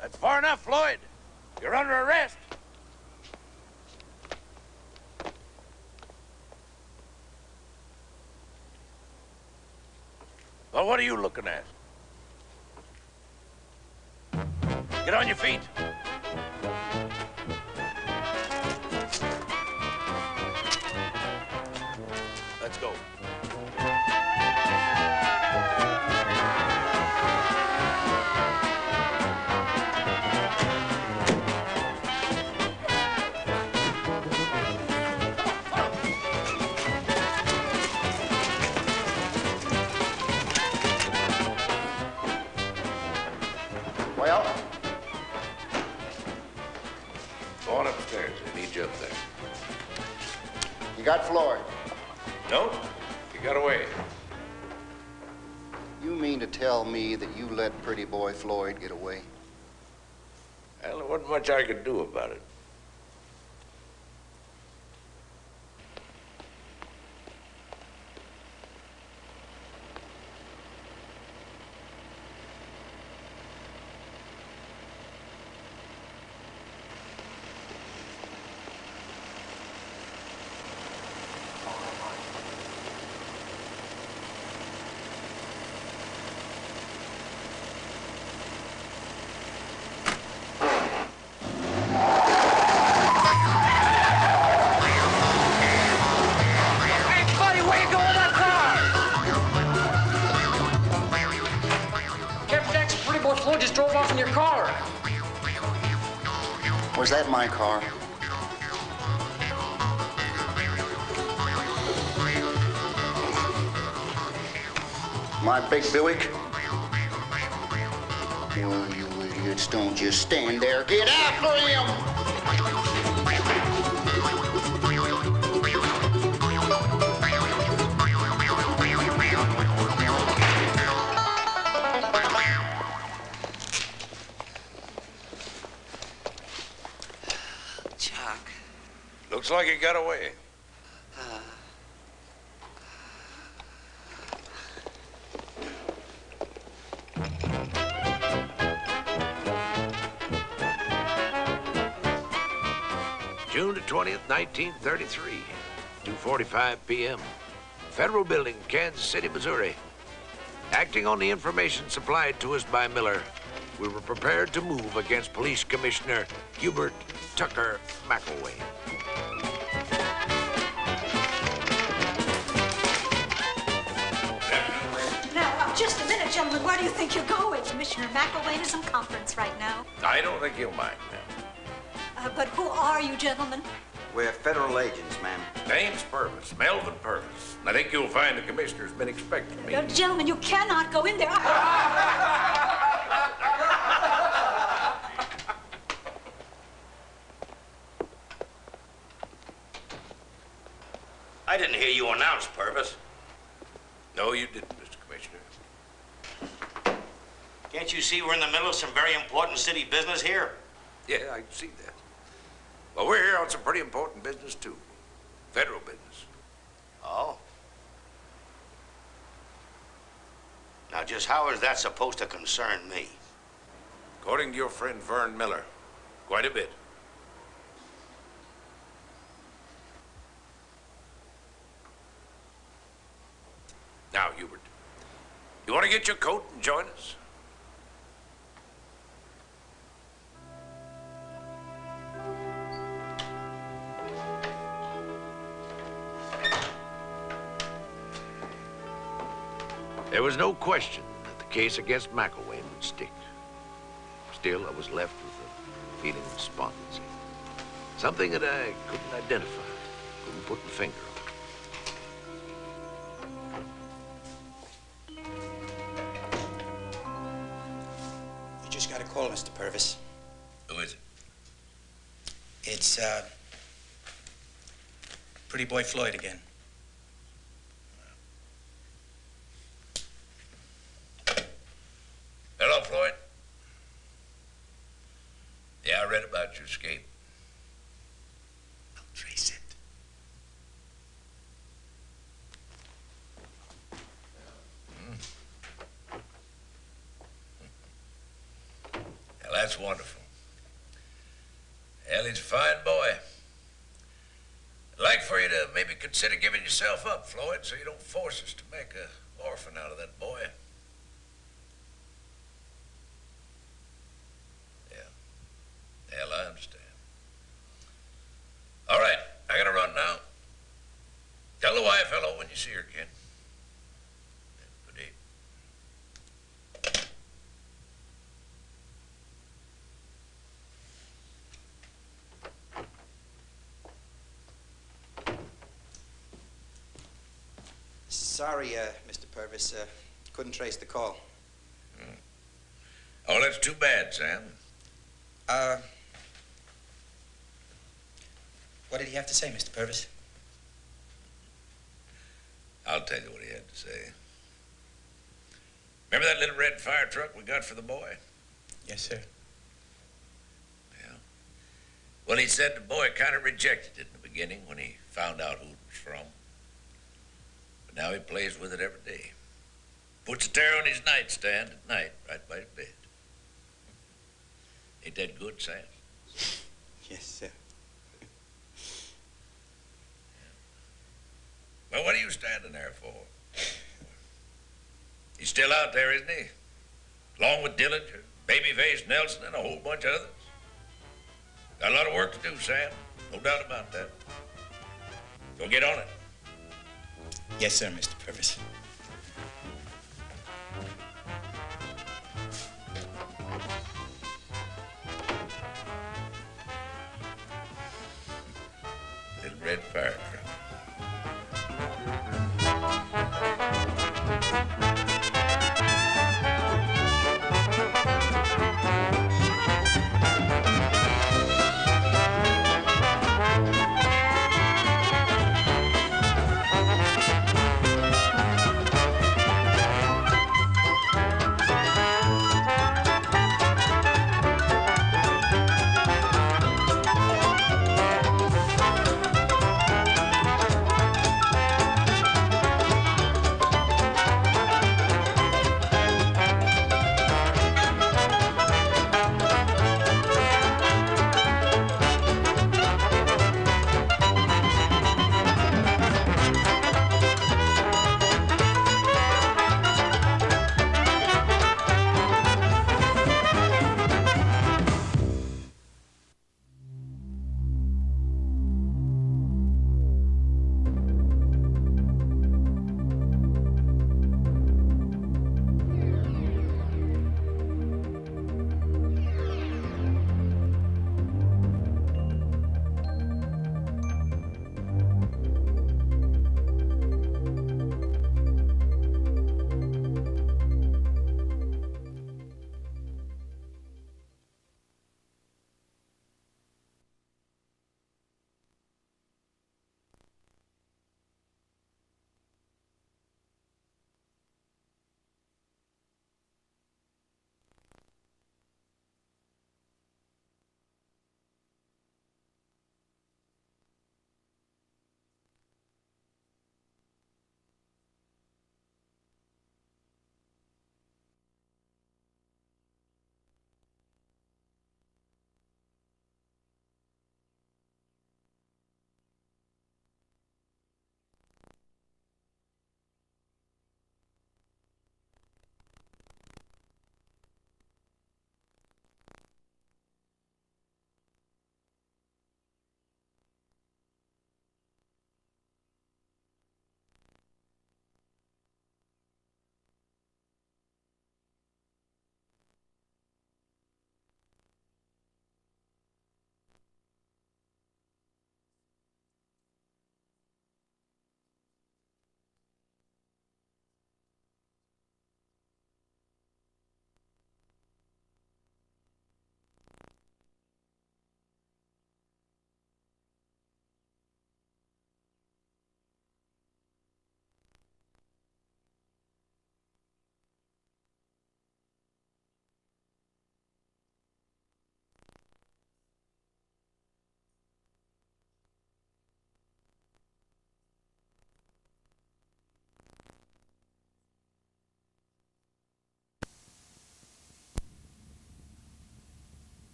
Speaker 8: That's far enough, Floyd. You're under arrest. Well, what are you looking at? Get on your feet. Let's go.
Speaker 15: Well?
Speaker 8: Go on upstairs. I need you up there.
Speaker 15: You got Floyd?
Speaker 8: No, he got away.
Speaker 15: You mean to tell me that you let pretty boy Floyd get away?
Speaker 8: Well, there wasn't much I could do about it.
Speaker 2: Floyd just drove off in your car.
Speaker 15: Was that my car? My big Buick? Well, you idiots, don't just stand there. Get after him!
Speaker 8: Looks like he got away. June the 20th, 1933, 2:45 p.m. Federal Building, Kansas City, Missouri. Acting on the information supplied to us by Miller, we were prepared to move against Police Commissioner Hubert Tucker McElwain.
Speaker 10: Now, just a minute, gentlemen. Where do you think you're going? Commissioner McElwain is in conference right now.
Speaker 8: I don't think he'll mind, ma'am.
Speaker 10: But who are you, gentlemen?
Speaker 14: We're federal agents, ma'am.
Speaker 8: Name's Purvis, Melvin Purvis. I think you'll find the commissioner's been expecting me.
Speaker 10: Gentlemen, you cannot go in there.
Speaker 25: I didn't hear you announce, Purvis.
Speaker 8: No, you didn't, Mr. Commissioner.
Speaker 25: Can't you see we're in the middle of some very important city business here?
Speaker 8: Yeah, I can see that. Well, we're here on some pretty important business, too. Federal business.
Speaker 25: Oh? Now, just how is that supposed to concern me?
Speaker 8: According to your friend Vern Miller, quite a bit. Now, Hubert, you want to get your coat and join us? There was no question that the case against McElwain would stick. Still, I was left with a feeling of despondency. Something that I couldn't identify, couldn't put my finger on.
Speaker 14: Mr. Purvis.
Speaker 8: Who is it?
Speaker 14: It's, Pretty Boy Floyd again.
Speaker 8: Hello, Floyd. Yeah, I read about your escape.
Speaker 14: I'll trace it.
Speaker 8: Well, that's wonderful. Well, he's a fine boy. I'd like for you to maybe consider giving yourself up, Floyd, so you don't force us to make an orphan out of that boy. Yeah. Hell, I understand. All right, I gotta run now. Tell the wife hello when you see her, kid. Good day.
Speaker 14: Sorry, Mr. Purvis. Couldn't trace the call.
Speaker 8: Oh, that's too bad, Sam.
Speaker 14: What did he have to say, Mr. Purvis?
Speaker 8: I'll tell you what he had to say. Remember that little red fire truck we got for the boy?
Speaker 14: Yes, sir.
Speaker 8: Yeah. Well, he said the boy kind of rejected it in the beginning when he found out who it was from. But now he plays with it every day. Puts it there on his nightstand at night, right by his bed. Ain't that good, Sam?
Speaker 14: Yes, sir.
Speaker 8: Well, what are you standing there for? He's still out there, isn't he? Along with Dillinger, Babyface Nelson, and a whole bunch of others. Got a lot of work to do, Sam. No doubt about that. So get on it.
Speaker 14: Yes, sir, Mr. Purvis.
Speaker 8: Little red fire truck.